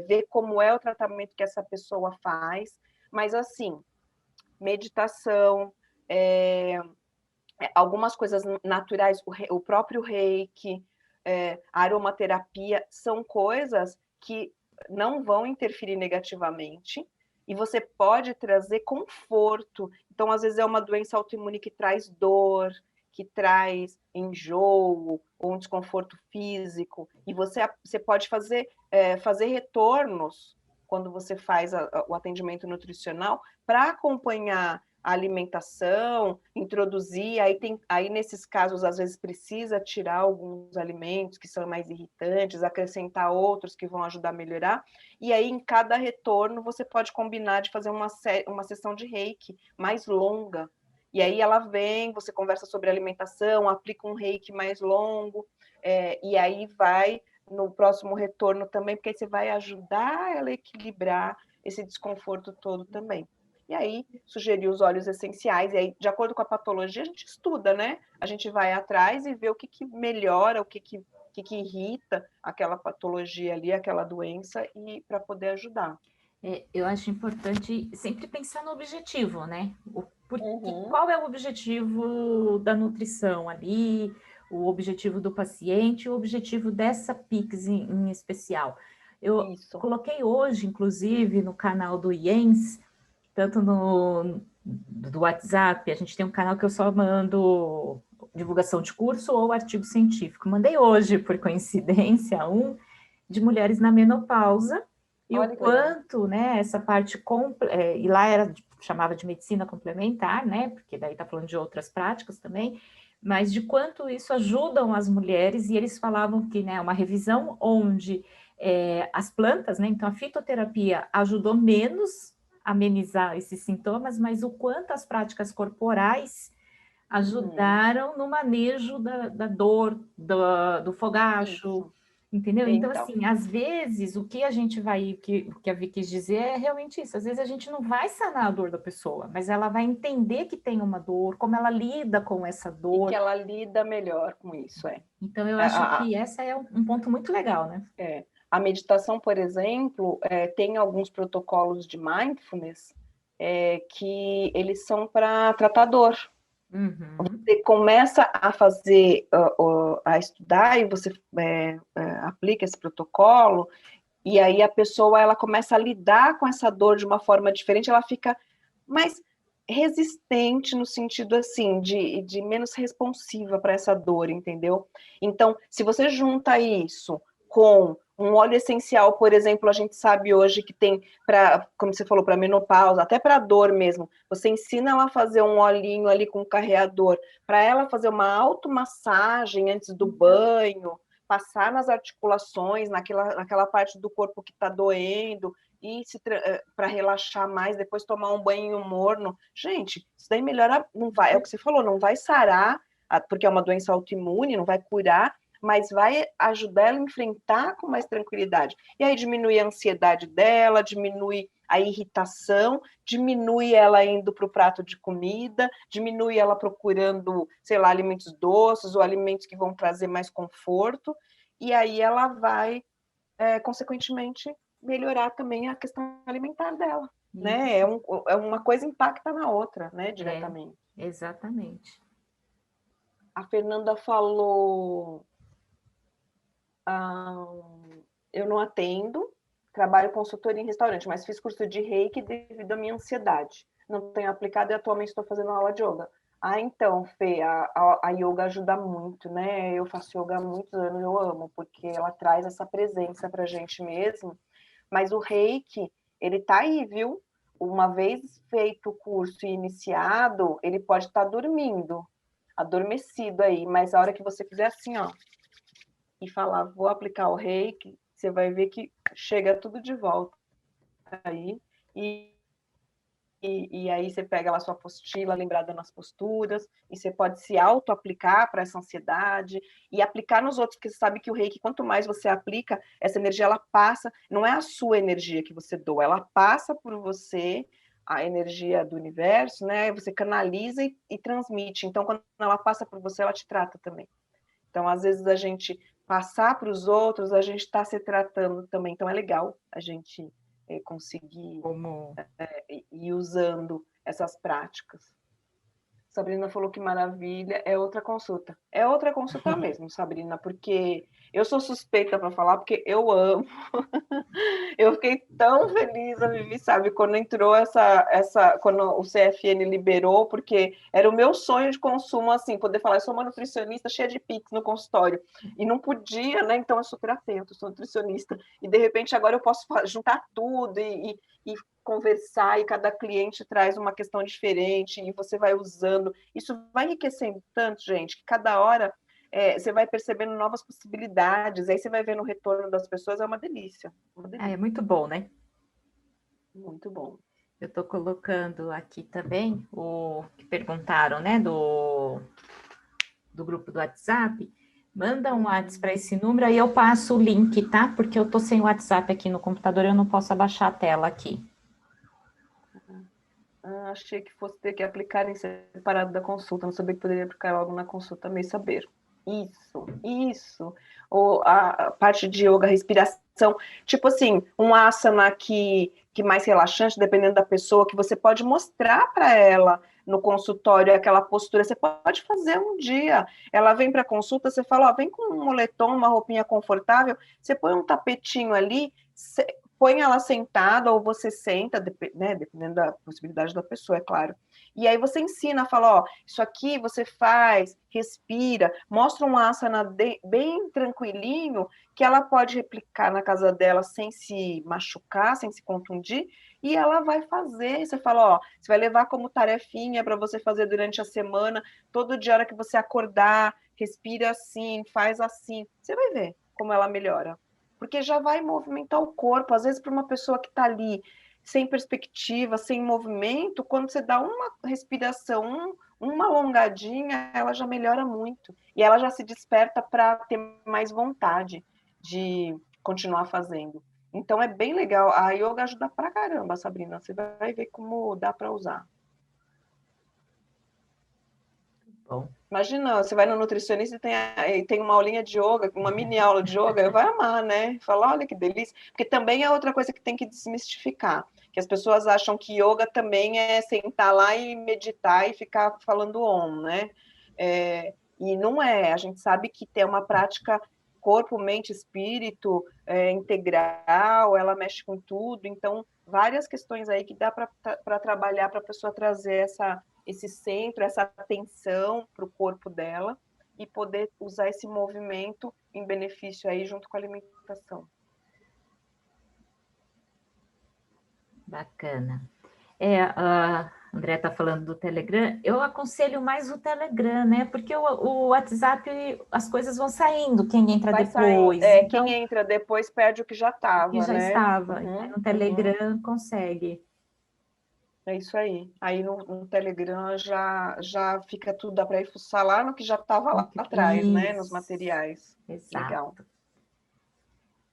ver como é o tratamento que essa pessoa faz. Mas, assim, meditação, algumas coisas naturais, o próprio reiki, a aromaterapia, são coisas que não vão interferir negativamente e você pode trazer conforto. Então, às vezes, é uma doença autoimune que traz dor, que traz enjoo ou um desconforto físico, e você pode fazer retornos quando você faz o atendimento nutricional para acompanhar a alimentação, introduzir, aí nesses casos às vezes precisa tirar alguns alimentos que são mais irritantes, acrescentar outros que vão ajudar a melhorar, e aí em cada retorno você pode combinar de fazer uma sessão de reiki mais longa, e aí ela vem, você conversa sobre alimentação, aplica um reiki mais longo, e aí vai no próximo retorno também, porque aí você vai ajudar ela a equilibrar esse desconforto todo também. E aí, sugerir os óleos essenciais, e aí, de acordo com a patologia, a gente estuda, né? A gente vai atrás e vê o que melhora, o que irrita aquela patologia ali, aquela doença, e para poder ajudar. Eu acho importante sempre pensar no objetivo, né? Uhum. Qual é o objetivo da nutrição ali, o objetivo do paciente, o objetivo dessa PICS em especial. Eu Isso. coloquei hoje, inclusive, no canal do IENS, tanto no do WhatsApp, a gente tem um canal que eu só mando divulgação de curso ou artigo científico. Mandei hoje, por coincidência, um de mulheres na menopausa e o Olha que legal. quanto, né, essa parte, e lá chamava de medicina complementar, né, porque daí tá falando de outras práticas também, mas de quanto isso ajudam as mulheres, e eles falavam que, né, uma revisão onde as plantas, né, então a fitoterapia ajudou menos amenizar esses sintomas, mas o quanto as práticas corporais ajudaram no manejo da dor, do fogacho, Isso. entendeu? Então, Então, assim, às vezes, o que a gente vai, o que a Vicky quis dizer é realmente isso. Às vezes a gente não vai sanar a dor da pessoa, mas ela vai entender que tem uma dor, como ela lida com essa e que dor. ela lida melhor com isso, Então, eu acho A, que essa é um ponto muito legal, né? a meditação, por exemplo, tem alguns protocolos de mindfulness que eles são para tratar dor. Uhum. Você começa a fazer, a estudar, e você aplica esse protocolo, e aí a pessoa ela começa a lidar com essa dor de uma forma diferente, ela fica mais resistente no sentido assim de menos responsiva para essa dor, entendeu? Então, se você junta isso com um óleo essencial, por exemplo, a gente sabe hoje que tem para, como você falou, para menopausa, até para dor mesmo. Você ensina ela a fazer um olhinho ali com carreador, para ela fazer uma automassagem antes do banho, passar nas articulações, naquela parte do corpo que está doendo, e para relaxar mais, depois tomar um banho morno. Gente, isso daí melhora, não vai, é o que você falou, não vai sarar, porque é uma doença autoimune, não vai curar, mas vai ajudar ela a enfrentar com mais tranquilidade. E aí diminui a ansiedade dela, diminui a irritação, diminui ela indo para o prato de comida, diminui ela procurando, sei lá, alimentos doces ou alimentos que vão trazer mais conforto, e aí ela vai, consequentemente, melhorar também a questão alimentar dela, né? Isso. Uma coisa impacta na outra, né, É, diretamente. exatamente. A Fernanda falou, ah, eu não atendo, trabalho consultoria em restaurante, mas fiz curso de Reiki devido à minha ansiedade. Não tenho aplicado e atualmente estou fazendo aula de yoga. Ah, então, Fê, a yoga ajuda muito, né? Eu faço yoga há muitos anos, eu amo, porque ela traz essa presença pra gente mesmo. Mas o Reiki, ele tá aí, viu? Uma vez feito o curso e iniciado, ele pode estar dormindo, adormecido aí, mas a hora que você fizer assim, ó, e falar, vou aplicar o Reiki, você vai ver que chega tudo de volta aí. E aí você pega lá a sua apostila, lembrada nas posturas, e você pode se auto-aplicar para essa ansiedade e aplicar nos outros, porque você sabe que o Reiki, quanto mais você aplica, essa energia ela passa, não é a sua energia que você doa, ela passa por você, a energia do universo, né? Você canaliza e transmite. Então, quando ela passa por você, ela te trata também. Então, às vezes, a gente passar para os outros, a gente está se tratando também. Então, é legal a gente conseguir Como ir usando essas práticas. Sabrina falou que maravilha, é outra consulta. É outra consulta mesmo, Sabrina, porque eu sou suspeita para falar, porque eu amo. Eu fiquei tão feliz, a Vivi, sabe, quando entrou quando o CFN liberou, porque era o meu sonho de consumo, assim, poder falar, eu sou uma nutricionista cheia de Pix no consultório, e não podia, né, então eu sou terapeuta, eu sou nutricionista, e de repente agora eu posso juntar tudo e conversar, e cada cliente traz uma questão diferente, e você vai usando, isso vai enriquecendo tanto, gente, que cada hora você vai percebendo novas possibilidades, aí você vai vendo o retorno das pessoas, é uma delícia, uma é delícia. muito bom, né? Muito bom. Eu estou colocando aqui também o que perguntaram, né, do grupo do WhatsApp. Manda um WhatsApp para esse número, aí eu passo o link, tá? Porque eu tô sem o WhatsApp aqui no computador, eu não posso abaixar a tela aqui. Achei que fosse ter que aplicar em separado da consulta, não sabia que poderia aplicar logo na consulta, meio saber. Isso. Ou a parte de yoga, respiração, tipo assim, um asana que mais relaxante, dependendo da pessoa, que você pode mostrar para ela no consultório aquela postura, você pode fazer um dia. Ela vem para consulta, você fala, ó, vem com um moletom, uma roupinha confortável, você põe um tapetinho ali, põe ela sentada ou você senta, né, dependendo da possibilidade da pessoa, é claro. E aí você ensina, fala, ó, isso aqui você faz, respira, mostra um asana bem tranquilinho que ela pode replicar na casa dela sem se machucar, sem se contundir, e ela vai fazer. Você fala, ó, você vai levar como tarefinha para você fazer durante a semana, todo dia, a hora que você acordar, respira assim, faz assim. Você vai ver como ela melhora. Porque já vai movimentar o corpo. Às vezes, para uma pessoa que está ali sem perspectiva, sem movimento, quando você dá uma respiração, uma alongadinha, ela já melhora muito. E ela já se desperta para ter mais vontade de continuar fazendo. Então é bem legal. A yoga ajuda pra caramba, Sabrina. Você vai ver como dá para usar. Bom, Imagina, você vai no nutricionista e tem uma aulinha de yoga, uma mini aula de yoga, vai amar, né? Fala, olha que delícia. Porque também é outra coisa que tem que desmistificar, que Porque as pessoas acham que yoga também é sentar lá e meditar e ficar falando om, né? E não é. A gente sabe que tem uma prática corpo, mente, espírito, integral, ela mexe com tudo. Então, várias questões aí que dá para trabalhar para a pessoa trazer esse centro, essa atenção para o corpo dela e poder usar esse movimento em benefício aí junto com a alimentação. Bacana. A André está falando do Telegram. Eu aconselho mais o Telegram, né? Porque o WhatsApp, as coisas vão saindo, quem entra depois. Então, quem entra depois perde o que já estava, que já né? estava. No Telegram consegue. É isso aí. Aí no Telegram já fica tudo, dá para ir fuçar lá no que já estava lá atrás, né? Nos materiais. Exato. Legal.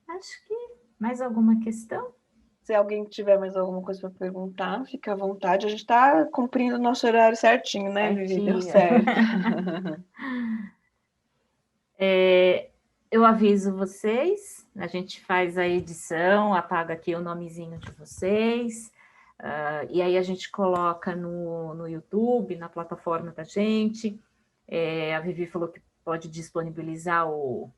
Acho que mais alguma questão? Se alguém tiver mais alguma coisa para perguntar, fica à vontade. A gente está cumprindo o nosso horário certinho, né, Vivi? Deu certo. Eu aviso vocês, a gente faz a edição, apaga aqui o nomezinho de vocês, e aí a gente coloca no YouTube, na plataforma da gente. A Vivi falou que pode disponibilizar o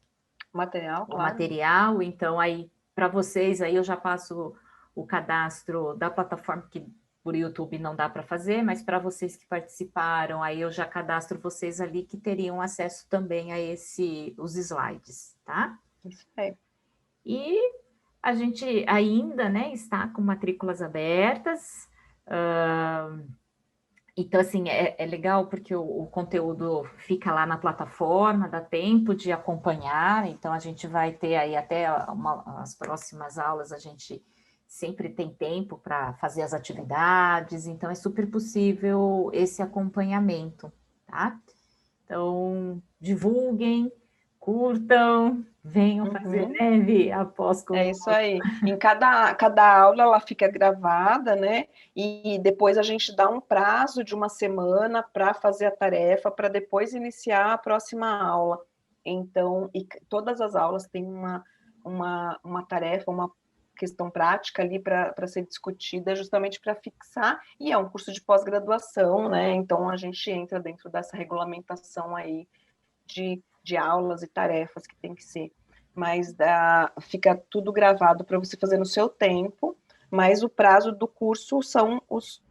material, então aí para vocês aí eu já passo o cadastro da plataforma, que por YouTube não dá para fazer, mas para vocês que participaram, aí eu já cadastro vocês ali que teriam acesso também a os slides, tá? Isso aí. E a gente ainda, né, está com matrículas abertas, então, assim, é legal porque o conteúdo fica lá na plataforma, dá tempo de acompanhar, então a gente vai ter aí até as próximas aulas, a gente sempre tem tempo para fazer as atividades, então é super possível esse acompanhamento, tá? Então, divulguem, curtam, venham fazer neve após... É isso aí. Em cada aula ela fica gravada, né? E depois a gente dá um prazo de uma semana para fazer a tarefa, para depois iniciar a próxima aula. Então, e todas as aulas têm uma tarefa, uma questão prática ali para ser discutida, justamente para fixar, e é um curso de pós-graduação, né? Então a gente entra dentro dessa regulamentação aí de aulas e tarefas que tem que ser. Mas fica tudo gravado para você fazer no seu tempo, mas o prazo do curso são os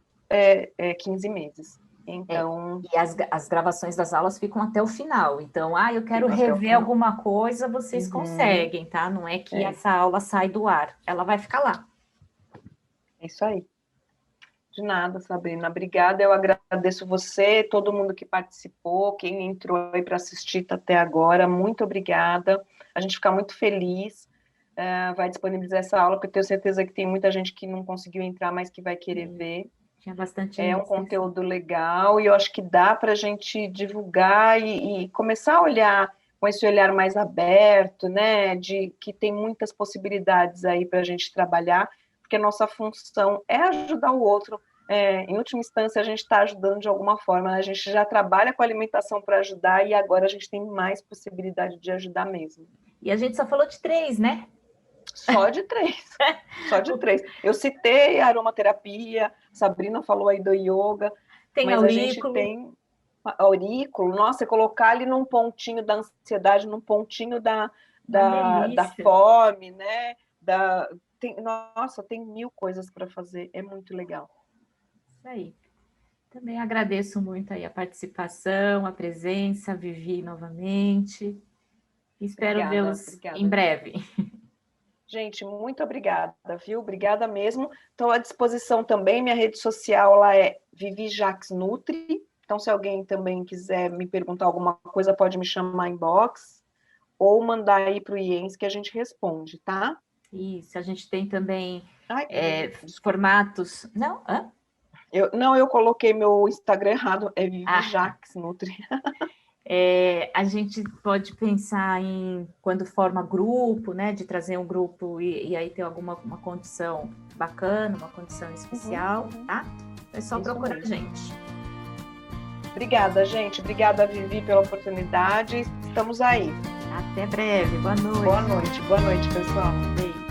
15 meses. Então, e as gravações das aulas ficam até o final. Então, eu quero rever alguma coisa, vocês conseguem, tá? Não é que essa aula sai do ar, ela vai ficar lá. É isso aí. De nada, Sabrina. Obrigada. Eu agradeço você, todo mundo que participou, quem entrou aí para assistir até agora. Muito obrigada. A gente fica muito feliz. Vai disponibilizar essa aula, porque eu tenho certeza que tem muita gente que não conseguiu entrar, mas que vai querer ver. Tinha bastante. É um conteúdo legal e eu acho que dá para a gente divulgar e começar a olhar com esse olhar mais aberto, né? De que tem muitas possibilidades aí para a gente trabalhar, porque a nossa função é ajudar o outro. Em última instância, a gente está ajudando de alguma forma, né? A gente já trabalha com alimentação para ajudar e agora a gente tem mais possibilidade de ajudar mesmo. E a gente só falou de 3, né? Só de 3. Só de 3. Eu citei a aromaterapia, Sabrina falou aí do yoga, tem mas aurículo. A gente tem aurículo. Nossa, colocar ali num pontinho da ansiedade, num pontinho da fome, né? Nossa, tem 1000 coisas para fazer, é muito legal. Isso aí. Também agradeço muito aí a participação, a presença, Vivi novamente. Espero vê-los em breve. Gente, muito obrigada, viu? Obrigada mesmo. Estou à disposição também, minha rede social lá é Vivi Jax Nutri. Então, se alguém também quiser me perguntar alguma coisa, pode me chamar em inbox ou mandar aí para o IENS que a gente responde, tá? Isso, a gente tem também formatos... Não? Hã? Eu coloquei meu Instagram errado, é Vivi Jax Nutri. A gente pode pensar em quando forma grupo, né? De trazer um grupo e aí ter uma condição bacana, uma condição especial, tá? É só procurar a gente. Obrigada, gente. Obrigada, Vivi, pela oportunidade. Estamos aí. Até breve. Boa noite. Boa noite, pessoal. Beijo.